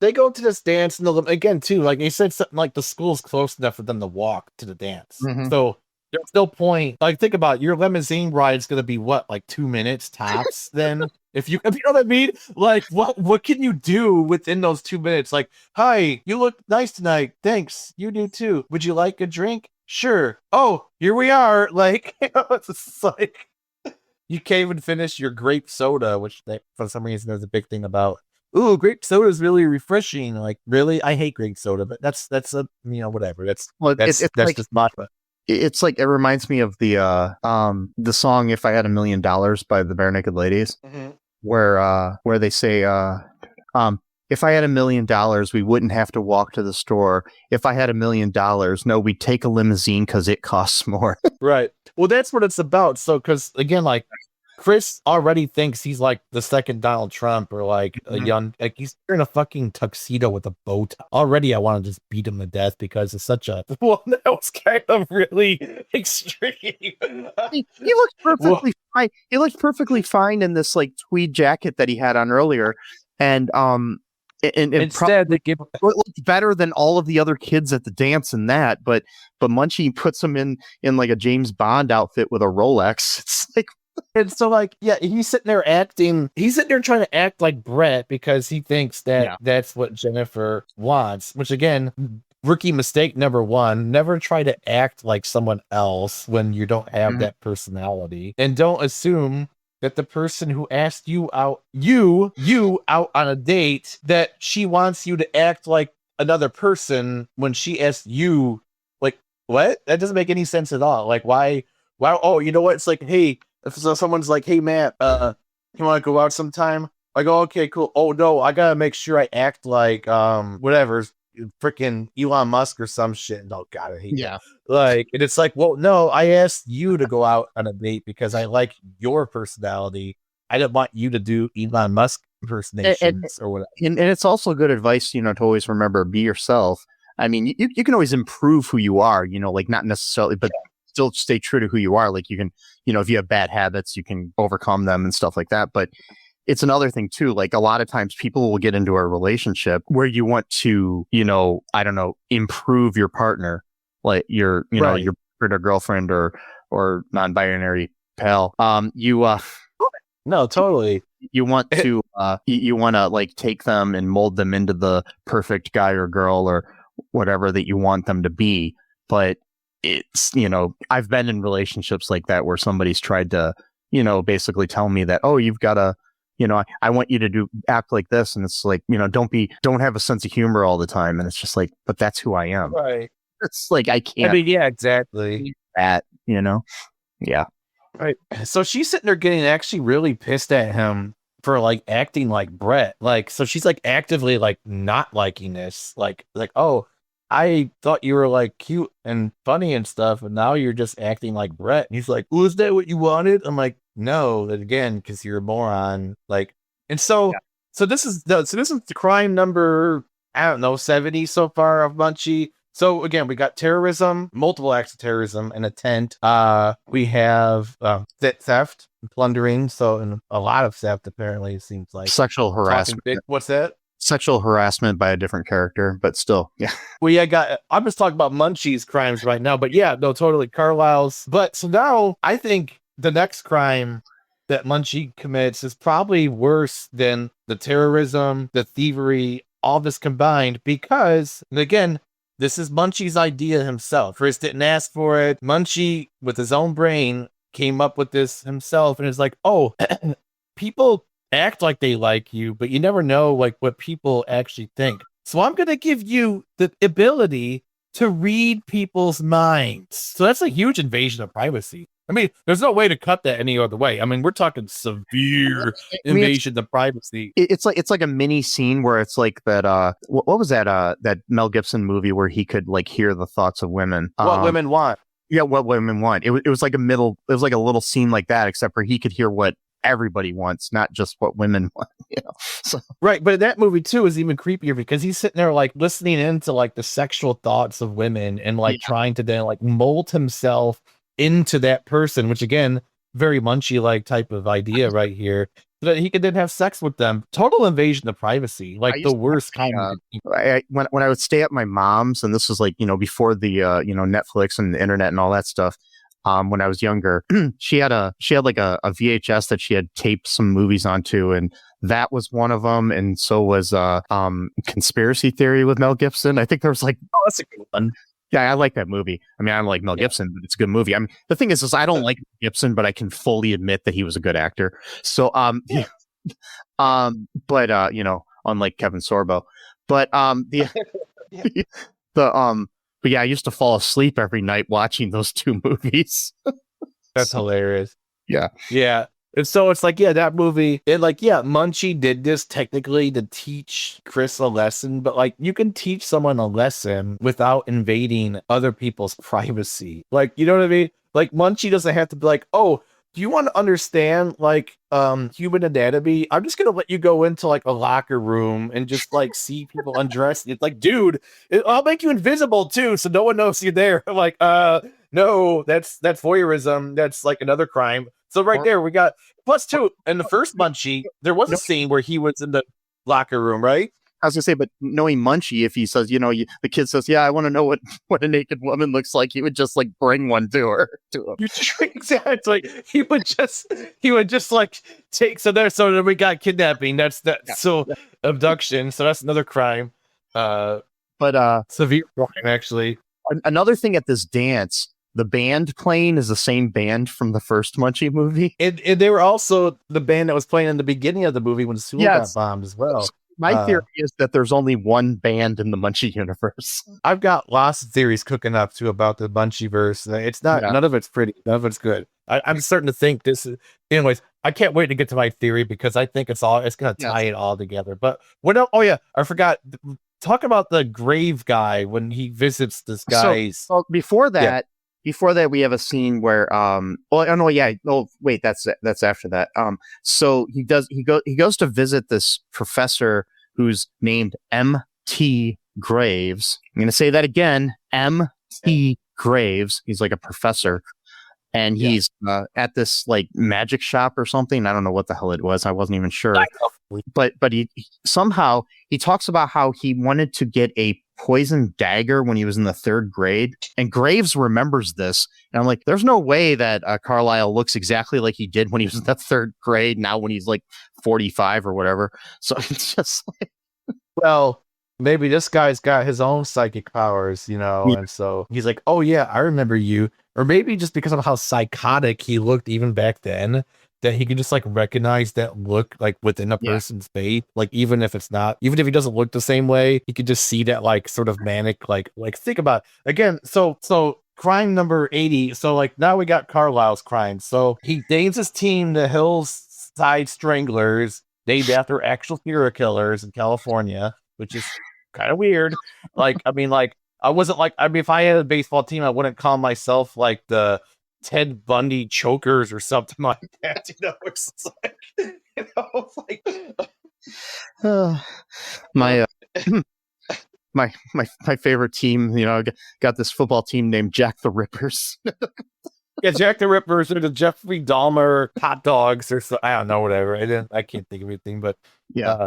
they go to this dance, and again too, like they said, something like the school's close enough for them to walk to the dance. So there's no point. Like, think about it, your limousine ride is going to be what, like 2 minutes tops. Then if you know what I mean, like what can you do within those 2 minutes? Like, hi, you look nice tonight. Thanks, you do too. Would you like a drink? Sure. Oh, here we are. Like, it's just like you can't even finish your grape soda, which for some reason there's a big thing about. Ooh, grape soda is really refreshing. Like, really, I hate grape soda, but that's a whatever. That's like, just my. It's like, it reminds me of the song "If I Had $1 Million" by the Bare Naked Ladies, where they say, if I had $1 million, we wouldn't have to walk to the store. If I had $1 million, no, we'd take a limousine because it costs more. Right. Well, that's what it's about. So, because again, like, Chris already thinks he's like the second Donald Trump, or like a young, like he's wearing a fucking tuxedo with a bow tie. Already, I want to just beat him to death because it's such a, well, that was kind of really extreme. He looked perfectly fine. He looked perfectly fine in this like tweed jacket that he had on earlier. And instead they give looked better than all of the other kids at the dance in that, but Munchie puts him in like a James Bond outfit with a Rolex. It's like, and so like, yeah, he's sitting there trying to act like Brett because he thinks that that's what Jennifer wants, which again, rookie mistake number one, never try to act like someone else when you don't have that personality, and don't assume that the person who asked you out on a date, that she wants you to act like another person when she asked you. Like, what? That doesn't make any sense at all. Like, why? Oh, you know what? It's like, hey, if someone's like, hey, Matt, you want to go out sometime? I go, okay, cool. Oh, no, I got to make sure I act like, whatever, freaking Elon Musk or some shit. No, God, I hate that. Like, and it's like, well, no, I asked you to go out on a date because I like your personality. I didn't want you to do Elon Musk impersonations or whatever. And it's also good advice, to always remember, be yourself. I mean, you can always improve who you are, like not necessarily, but still stay true to who you are. Like, you can, if you have bad habits, you can overcome them and stuff like that. But it's another thing too. Like a lot of times people will get into a relationship where you want to, I don't know, improve your partner, like your boyfriend or girlfriend or non-binary pal. No, totally. You want to like take them and mold them into the perfect guy or girl or whatever that you want them to be. But it's, I've been in relationships like that where somebody's tried to, basically tell me that, oh, you've got to, I want you to act like this. And it's like, don't have a sense of humor all the time. And it's just like, but that's who I am. Right. It's like, I can't. I mean, yeah, exactly. That, yeah. Right. So she's sitting there getting actually really pissed at him for like acting like Brett. Like, so she's like actively like not liking this. Like, oh, I thought you were like cute and funny and stuff, and now you're just acting like Brett. And he's like, "Was that what you wanted?" I'm like, "No, that again, because you're a moron." Like, and so, so this is the crime number, I don't know, 70 so far of Munchie. So again, we got terrorism, multiple acts of terrorism, and intent. We have theft, plundering. So, and a lot of theft apparently, it seems like sexual harassment. What's that? Sexual harassment by a different character, but still, yeah. Well, yeah, I'm just talking about Munchie's crimes right now, but yeah, no, totally Carlisle's. But so now I think the next crime that Munchie commits is probably worse than the terrorism, the thievery, all this combined, because, and again, this is Munchie's idea himself. Chris didn't ask for it. Munchie, with his own brain, came up with this himself and is like, oh, people act like they like you, but you never know like what people actually think. So I'm going to give you the ability to read people's minds. So that's a huge invasion of privacy. I mean, there's no way to cut that any other way. I mean, we're talking severe invasion of privacy. It's like a mini scene where it's like that. What was that Mel Gibson movie where he could like hear the thoughts of women? What women want. Yeah, what women want. It was like it was like a little scene like that, except for he could hear what everybody wants, not just what women want. So. Right, but that movie too is even creepier because he's sitting there like listening into like the sexual thoughts of women and like trying to then like mold himself into that person, which again, very Munchie like type of idea right here, so that he could then have sex with them. Total invasion of privacy, like the worst kind. When I would stay at my mom's, and this was like before the Netflix and the internet and all that stuff. When I was younger, she had like a VHS that she had taped some movies onto, and that was one of them. And so was Conspiracy Theory with Mel Gibson. I think there was like, oh, that's a good one. Yeah, I like that movie. I mean, I don't like Mel Gibson, but it's a good movie. I mean, the thing is I don't like Gibson, but I can fully admit that he was a good actor. So, but unlike Kevin Sorbo, but But yeah, I used to fall asleep every night watching those two movies. That's hilarious. Yeah. Yeah. And so it's like, yeah, that movie, and like, yeah, Munchie did this technically to teach Chris a lesson, but like you can teach someone a lesson without invading other people's privacy. Like, you know what I mean? Like Munchie doesn't have to be like, oh, do you want to understand like human anatomy? I'm just gonna let you go into like a locker room and just like see people undress. It's like, dude, I'll make you invisible too, so no one knows you're there. I'm like, no, that's voyeurism. That's like another crime. So right there, we got plus two. In the first Munchie, there was a scene where he was in the locker room, right? I was gonna say, but knowing Munchie, if he says, the kid says, yeah, I want to know what a naked woman looks like, he would just like bring one to her. Exactly. He would just like take, so then we got kidnapping. So abduction. So that's another crime. But severe crime, actually. Another thing at this dance, the band playing is the same band from the first Munchie movie. And they were also the band that was playing in the beginning of the movie when Sewell got bombed as well. My theory is that there's only one band in the Munchie universe. I've got lots of theories cooking up too about the Munchieverse. It's not, none of it's pretty, none of it's good. I'm starting to think this is, anyways, I can't wait to get to my theory because I think it's going to tie it all together. But I forgot, talk about the grave guy when he visits this guy's. So before that, we have a scene where that's after that. So he goes to visit this professor who's named M.T. Graves. I'm going to say that again, M.T. Graves. He's like a professor, and he's at this like magic shop or something. I don't know what the hell it was. I wasn't even sure. But he somehow he talks about how he wanted to get a poison dagger when he was in the 3rd grade, and Graves remembers this. And I'm like, there's no way that Carlisle looks exactly like he did when he was in the 3rd grade. Now when he's like 45 or whatever. So it's just like, well, maybe this guy's got his own psychic powers, and so he's like, oh yeah, I remember you. Or maybe just because of how psychotic he looked even back then, that he can just like recognize that look like within a person's face. Like even if he doesn't look the same way, he could just see that like sort of manic, like think about it. Again. So crime number 80. So like now we got Carlisle's crime. So he names his team the Hillside Stranglers, named after actual serial killers in California, which is kind of weird. Like, I mean, like, I wasn't like, I mean, if I had a baseball team, I wouldn't call myself like the Ted Bundy Chokers or something like that. It's like, my favorite team, got this football team named Jack the Rippers. Yeah, Jack the Rippers or the Jeffrey Dahmer hot dogs or so. I don't know, whatever. I can't think of anything, but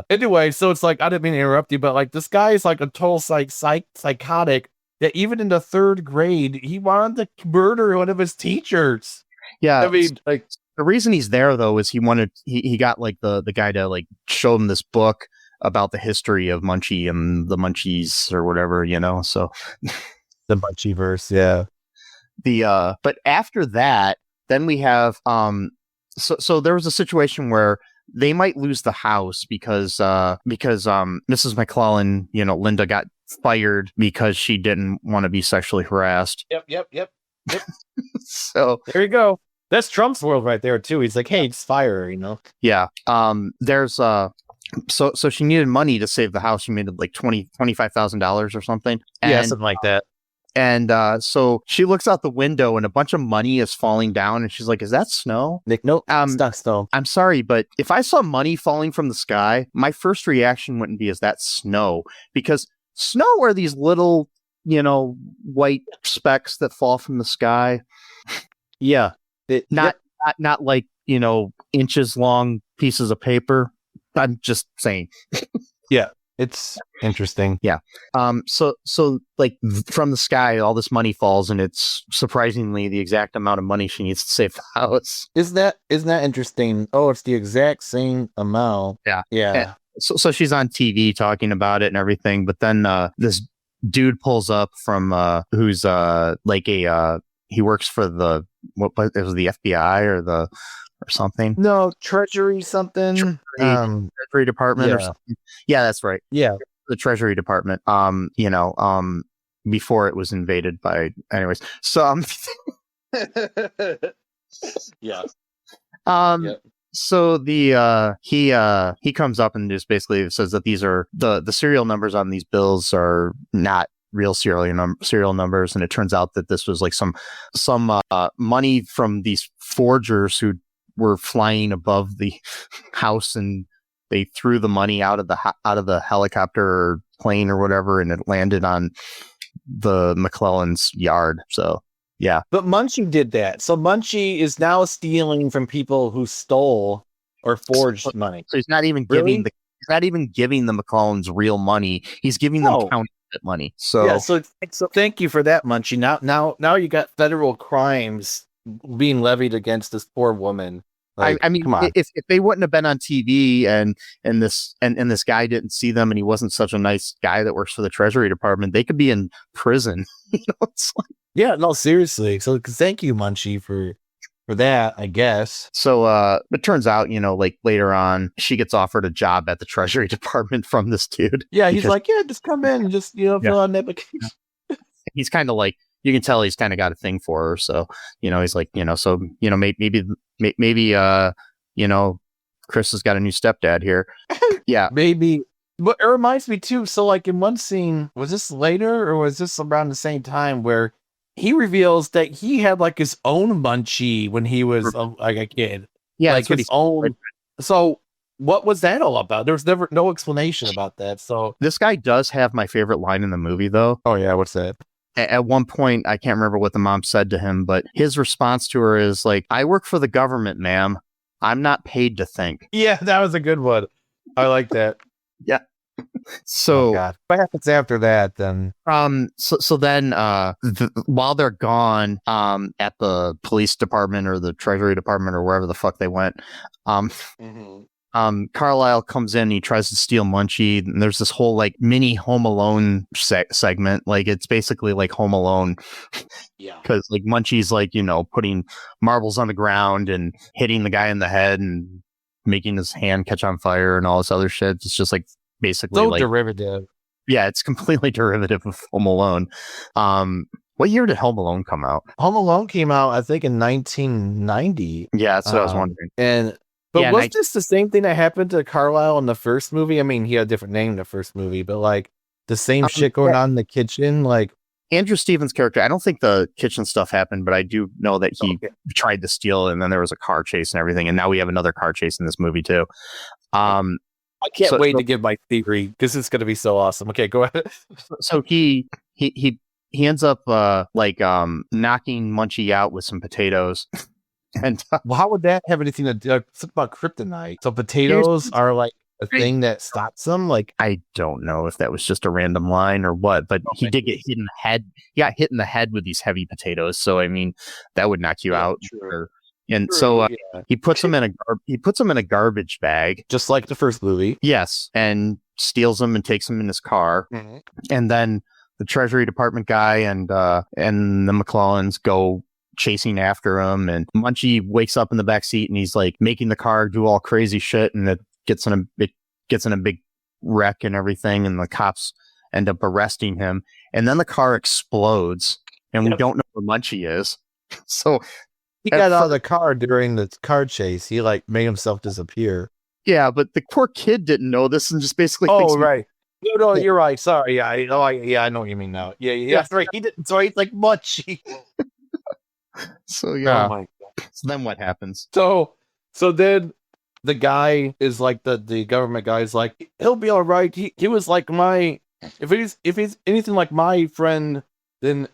anyway, so it's like, I didn't mean to interrupt you, but like this guy is like a total psychotic that even in the 3rd grade, he wanted to murder one of his teachers. Yeah. I mean, like the reason he's there though, is he got like the guy to like show him this book about the history of Munchie and the Munchies or whatever, so the Munchieverse. Yeah. But after that, then we have so there was a situation where they might lose the house because Mrs. McClelland, Linda got fired because she didn't want to be sexually harassed. Yep. So there you go. That's Trump's world right there too. He's like, hey, just fire her, Yeah. There's so she needed money to save the house. She made like $25,000 or something. Yeah, something like that. And so she looks out the window and a bunch of money is falling down, and she's like, is that snow? Nick, nope, it's not snow. I'm sorry, but if I saw money falling from the sky, my first reaction wouldn't be, is that snow? Because snow are these little, white specks that fall from the sky. Yeah. Not like, inches long pieces of paper. I'm just saying. Yeah. It's interesting. Yeah. So like from the sky, all this money falls, and it's surprisingly the exact amount of money she needs to save the house. Isn't that interesting? Oh, it's the exact same amount. Yeah. Yeah. And so she's on TV talking about it and everything, but then this dude pulls up from who's he works for the it was the FBI or something. No, Treasury something. Treasury Department or something. Yeah, that's right. Yeah. The Treasury Department. Before it was invaded by anyways. So yeah. So he comes up and just basically says that these are the serial numbers on these bills are not real serial numbers, and it turns out that this was like some money from these forgers who were flying above the house, and they threw the money out of the helicopter or plane or whatever, and it landed on the McClelland's yard. So yeah, but Munchie did that. So Munchie is now stealing from people who stole or forged money. So he's not even giving the McClellands real money. He's giving them counterfeit money. So yeah. So thank you for that, Munchie. Now you got federal crimes being levied against this poor woman. Like, I mean, if they wouldn't have been on TV and this guy didn't see them, and he wasn't such a nice guy that works for the Treasury Department, they could be in prison. It's like, yeah, no, seriously. So thank you, Munchie, for that, I guess. So it turns out, like later on, she gets offered a job at the Treasury Department from this dude. Yeah, he's like, yeah, just come in and just fill out an application. He's kind of like, you can tell he's kind of got a thing for her. So, he's like, so, maybe, Chris has got a new stepdad here. Yeah. Maybe. But it reminds me too. So like in one scene, was this later or was this around the same time where he reveals that he had like his own Munchie when he was like a kid? Yeah. Like his own. So what was that all about? There was no explanation about that. So this guy does have my favorite line in the movie though. Oh yeah. What's that? at one point, I can't remember what the mom said to him, but his response to her is like, "I work for the government, ma'am. I'm not paid to think." Yeah, that was a good one. I like that. Yeah. So, God. What happens after that then? so then, while they're gone, at the police department or the treasury department or wherever the fuck they went, Carlisle comes in, he tries to steal Munchie, and there's this whole like mini Home Alone segment. Like it's basically like Home Alone. Yeah. Because like Munchie's like, putting marbles on the ground and hitting the guy in the head and making his hand catch on fire and all this other shit. It's just like basically So like derivative. Yeah, it's completely derivative of Home Alone. What year did Home Alone come out? Home Alone came out, I think, in 1990. Yeah, that's what I was wondering. But was this the same thing that happened to Carlisle in the first movie? I mean, he had a different name in the first movie, but like the same shit going on in the kitchen, like Andrew Stevens' character, I don't think the kitchen stuff happened, but I do know that he tried to steal, and then there was a car chase and everything, and now we have another car chase in this movie too. I can't wait to give my theory. This is going to be so awesome. Okay, go ahead. So he ends up knocking Munchie out with some potatoes. And well, how would that have anything to do? It's about kryptonite. So potatoes are like a thing that stops them. Like I don't know if that was just a random line or what, but he did get hit in the head. He got hit in the head with these heavy potatoes. So I mean, that would knock you out. He puts them in a garbage bag, just like the first movie. Yes, and steals them and takes them in his car. And then the Treasury Department guy and the McClellands go chasing after him, and Munchie wakes up in the back seat and he's like making the car do all crazy shit, and it gets in a big wreck and everything, and the cops end up arresting him, and then the car explodes and we don't know where Munchie is. So he got out of the car during the car chase. He like made himself disappear. Yeah, but the poor kid didn't know this and just basically right. No, you're right. Sorry. Yeah, I know what you mean now. Yeah. That's right. He didn't. So he's like Munchie. So yeah. Oh my God. So then what happens? So then the guy is like the government guy is like, he'll be all right. He was like if he's anything like my friend, then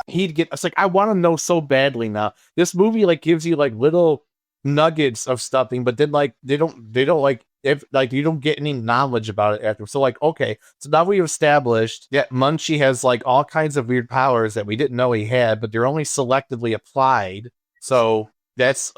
he'd get. It's like I want to know so badly now. This movie like gives you like little nuggets of stuffing, but then like they don't like if like you don't get any knowledge about it after. So like okay, so now we've established that Munchie has like all kinds of weird powers that we didn't know he had, but they're only selectively applied. So that's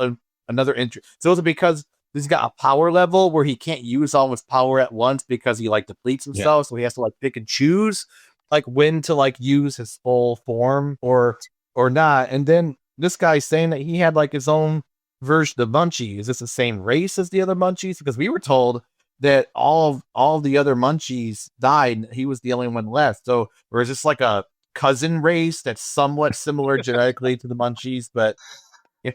another interest. So is it because he's got a power level where he can't use all of his power at once because he like depletes himself, so he has to like pick and choose like when to like use his full form or not. And then this guy's saying that he had like his own version of Munchie. Is this the same race as the other Munchies? Because we were told that all the other Munchies died. He was the only one left. So, or is this like a cousin race that's somewhat similar genetically to the Munchies? But you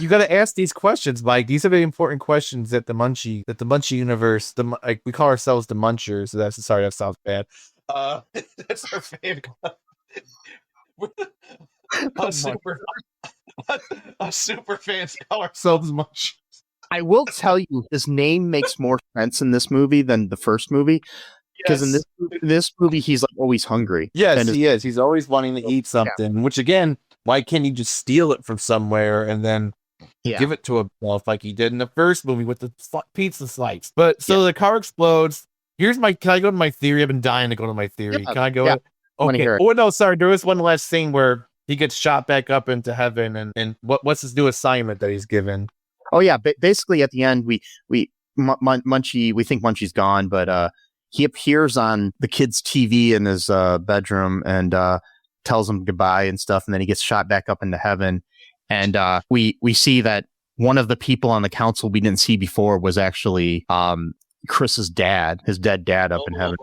got to ask these questions, Mike. These are the important questions that the Munchie universe. Like we call ourselves the Munchers. So sorry, that sounds bad. That's our favorite. Super fans call ourselves Munchies. I will tell you, his name makes more sense in this movie than the first movie. Because in this movie, he's like always hungry. Yes, he is. He's always wanting to eat something. Which again, why can't he just steal it from somewhere and then give it to himself like he did in the first movie with the pizza slice? But so the car explodes. Can I go to my theory? I've been dying to go to my theory. Can I go? Yeah. Okay. Oh no, sorry. There was one last thing where he gets shot back up into heaven, and what's his new assignment that he's given? Oh yeah, basically at the end Munchie, we think Munchie's gone, but he appears on the kid's TV in his bedroom and tells him goodbye and stuff, and then he gets shot back up into heaven, and we see that one of the people on the council we didn't see before was actually Chris's dad, his dead dad up in heaven.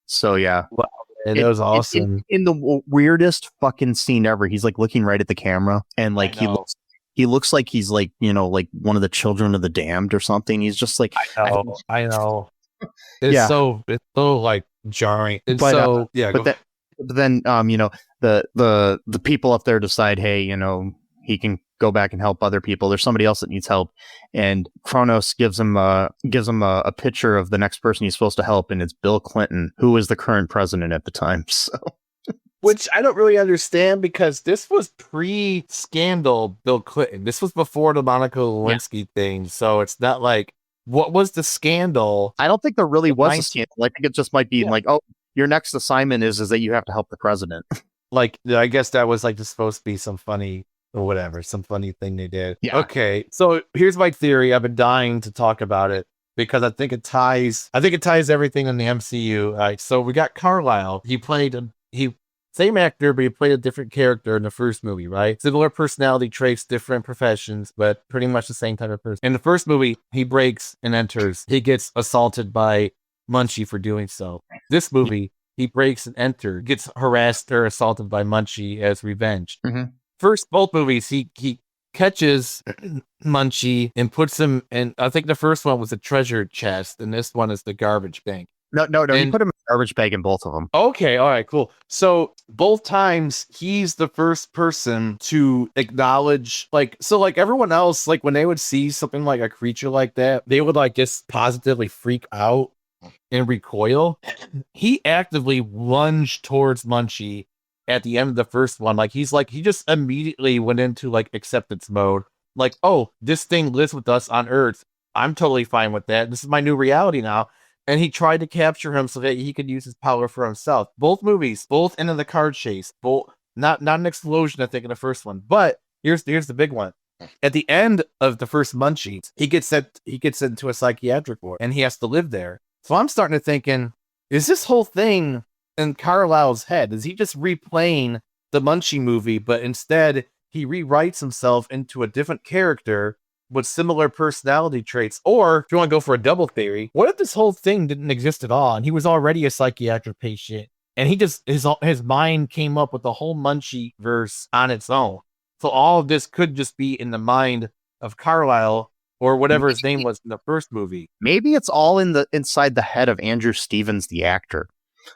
So yeah. Wow. It was awesome. In the weirdest fucking scene ever, he's like looking right at the camera, and like he looks like he's like like one of the children of the damned or something. He's just like I know. It's so like jarring. But then the people up there decide, hey, he can go back and help other people. There's somebody else that needs help, and Kronos gives him a picture of the next person he's supposed to help, and it's Bill Clinton, who was the current president at the time. So Which I don't really understand because this was pre-scandal Bill Clinton. This was before the Monica Lewinsky thing. So it's not like, what was the scandal? I don't think there really was a scandal. I think it just might be like, oh, your next assignment is that you have to help the president. Like, I guess that was like just supposed to be some funny or whatever, some funny thing they did. Yeah. Okay, so here's my theory. I've been dying to talk about it because I think it ties everything in the MCU. All right, so we got Carlisle. Same actor, but he played a different character in the first movie, right? Similar personality traits, different professions, but pretty much the same type of person. In the first movie, he breaks and enters. He gets assaulted by Munchie for doing so. This movie, he breaks and enters, gets harassed or assaulted by Munchie as revenge. Mm-hmm. First, both movies, he catches Munchie and puts him in, I think the first one was a treasure chest, and this one is the garbage bank. No, you put him in a garbage bag in both of them. Okay, all right, cool. So both times he's the first person to acknowledge, like everyone else, like when they would see something like a creature like that, they would like just positively freak out and recoil. He actively lunged towards Munchie at the end of the first one. Like he just immediately went into like acceptance mode. Like, oh, this thing lives with us on Earth. I'm totally fine with that. This is my new reality now. And he tried to capture him so that he could use his power for himself. Both movies, both into the car chase, both not an explosion, I think, in the first one. But here's the big one. At the end of the first Munchie, he gets sent into a psychiatric ward, and he has to live there. So I'm starting to thinking, is this whole thing in Carlisle's head? Is he just replaying the Munchie movie, but instead he rewrites himself into a different character with similar personality traits? Or if you want to go for a double theory, what if this whole thing didn't exist at all and he was already a psychiatric patient and he just his mind came up with the whole Munchie verse on its own? So all of this could just be in the mind of Carlisle or whatever his name was in the first movie. Maybe it's all inside the head of Andrew Stevens, the actor.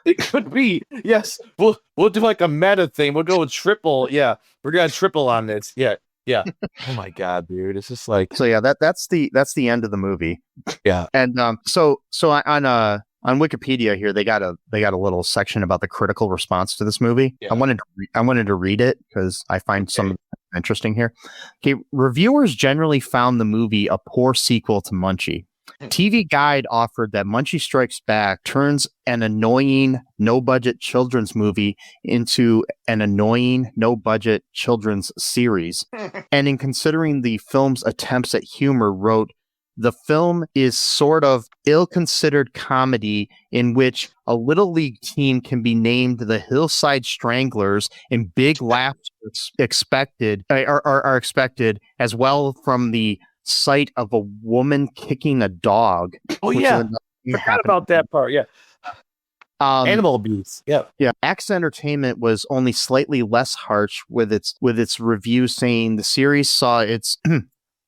It could be. Yes. We'll do like a meta thing. We'll go with triple. Yeah. We're gonna triple on this. Yeah. Yeah. Oh my God, dude. It's just like, so yeah, that's the end of the movie. Yeah. And so on Wikipedia here, they got a little section about the critical response to this movie. Yeah. I wanted to read it because I find some interesting here. Okay, reviewers generally found the movie a poor sequel to Munchie. TV Guide offered that Munchie Strikes Back turns an annoying, no-budget children's movie into an annoying, no-budget children's series. And in considering the film's attempts at humor, wrote, the film is sort of ill-considered comedy in which a little league team can be named the Hillside Stranglers and big laughs are expected as well from the sight of a woman kicking a dog. Oh yeah, forgot about that part. Yeah, animal abuse. Yeah. X Entertainment was only slightly less harsh with its review, saying the series saw its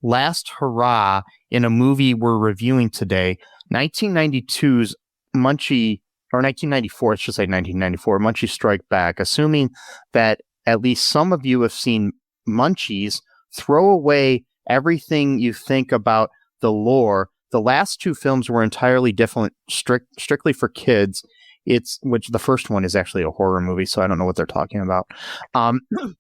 last hurrah in a movie we're reviewing today. 1992's Munchie, or 1994, I should say 1994, Munchie Strike Back. Assuming that at least some of you have seen Munchies, throw away everything you think about the lore. The last two films were entirely different, strictly for kids. Which the first one is actually a horror movie, so I don't know what they're talking about.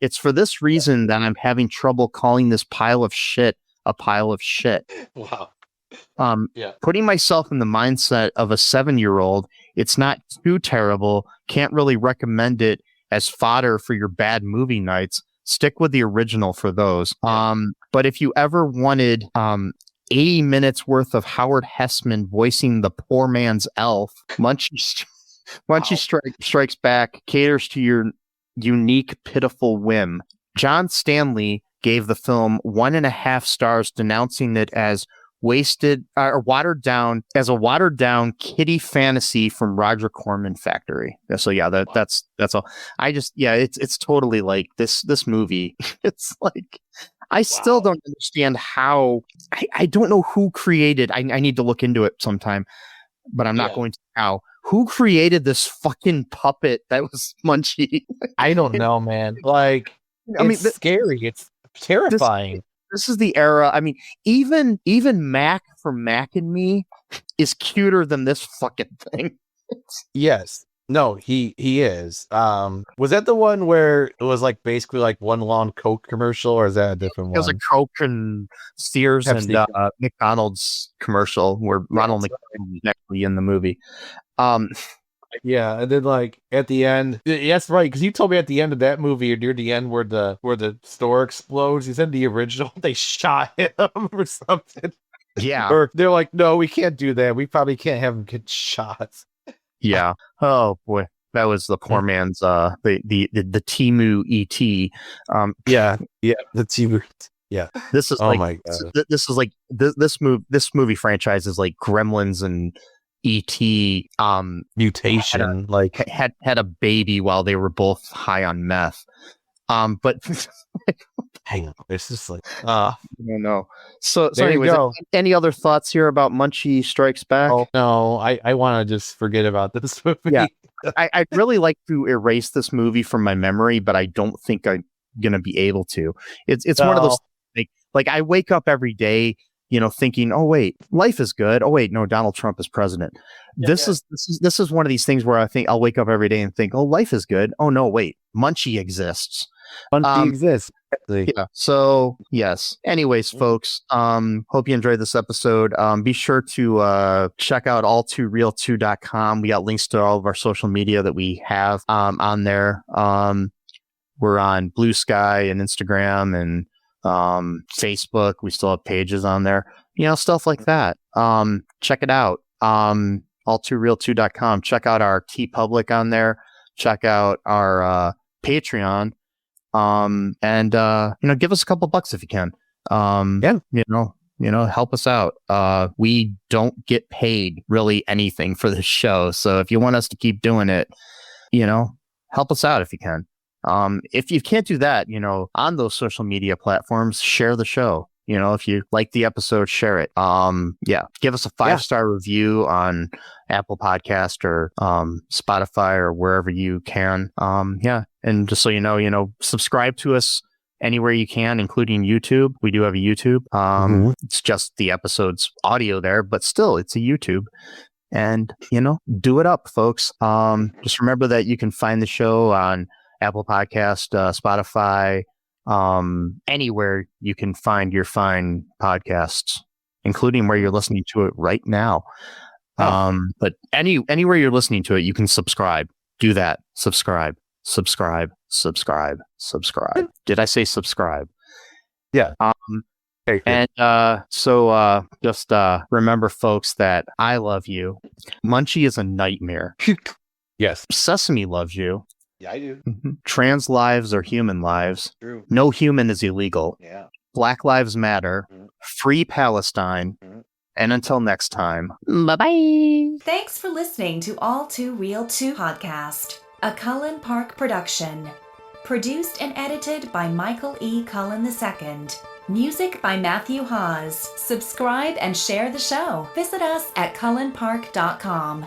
It's for this reason that I'm having trouble calling this pile of shit a pile of shit. Wow. Putting myself in the mindset of a 7-year-old, it's not too terrible. Can't really recommend it as fodder for your bad movie nights. Stick with the original for those. But if you ever wanted 80 minutes worth of Howard Hessman voicing the poor man's elf, Munchie Strikes Back caters to your unique, pitiful whim. John Stanley gave the film 1.5 stars, denouncing it as watered down kiddie fantasy from Roger Corman Factory. So yeah, that's all. It's totally like this movie. It's like I still don't understand how. I don't know who created. I need to look into it sometime, but I'm not going to now. Who created this fucking puppet that was Munchie? I don't know, man. Like, it's scary. It's terrifying. This is the era. I mean, even Mac from Mac and Me is cuter than this fucking thing. Yes. No, he is. Was that the one where it was like basically like one long Coke commercial, or is that a different It was a one? Coke and Sears Pepsi. and McDonald's commercial where Ronald McClelland was actually in the movie. Um, Yeah, and then like at the end, that's right, because you told me at the end of that movie or near the end where the store explodes. You said the original they shot him or something. yeah, Or they're like, no, we can't do that. We probably can't have him get shot. yeah. Oh boy, that was the poor man's the Timu ET. Yeah, the TV. Yeah. This is Oh like my God. this is like this movie franchise is like Gremlins and ET. Mutation, like Had a baby while they were both high on meth. But hang on. It's just like I don't know. So There you anyways, go. any other thoughts here about Munchie Strikes Back? oh no, I want to just forget about this movie. Yeah. I'd really like to erase this movie from my memory, but I don't think I'm gonna be able to. It's one of those like I wake up every day, thinking, oh wait, life is good. Oh wait, no, Donald Trump is president. This is one of these things where I think I'll wake up every day and think, oh, life is good. Oh no, wait, Munchie exists. Munchie exists. Exactly. Yeah. So yes. Anyways, folks, hope you enjoyed this episode. Be sure to check out all2real2.com. We got links to all of our social media that we have on there. We're on Blue Sky and Instagram and Facebook. We still have pages on there. Stuff like that. Check it out. All2real2.com. Check out our TeePublic on there. Check out our Patreon. And give us a couple bucks if you can. Help us out. We don't get paid really anything for this show. So if you want us to keep doing it, help us out if you can. If you can't do that, on those social media platforms, share the show. If you like the episode, share it. Give us a 5-star review on Apple Podcast or Spotify or wherever you can. And just so you know, subscribe to us anywhere you can, including YouTube. We do have a YouTube. It's just the episode's audio there, but still, it's a YouTube. And, do it up, folks. Just remember that you can find the show on Apple Podcast, Spotify, anywhere you can find your fine podcasts, including where you're listening to it right now. But anywhere you're listening to it, you can subscribe. Do that. Subscribe. Did I say subscribe? Yeah. And just remember, folks, that I love you. Munchie is a nightmare. Yes. Sesame loves you. Yeah, I do. Trans lives are human lives. True. No human is illegal. Yeah. Black Lives Matter. Free Palestine. And until next time, bye-bye. Thanks for listening to All Too Real 2 podcast, a Cullen Park production. Produced and edited by Michael E. Cullen II. Music by Matthew Hawes. Subscribe and share the show. Visit us at cullenpark.com.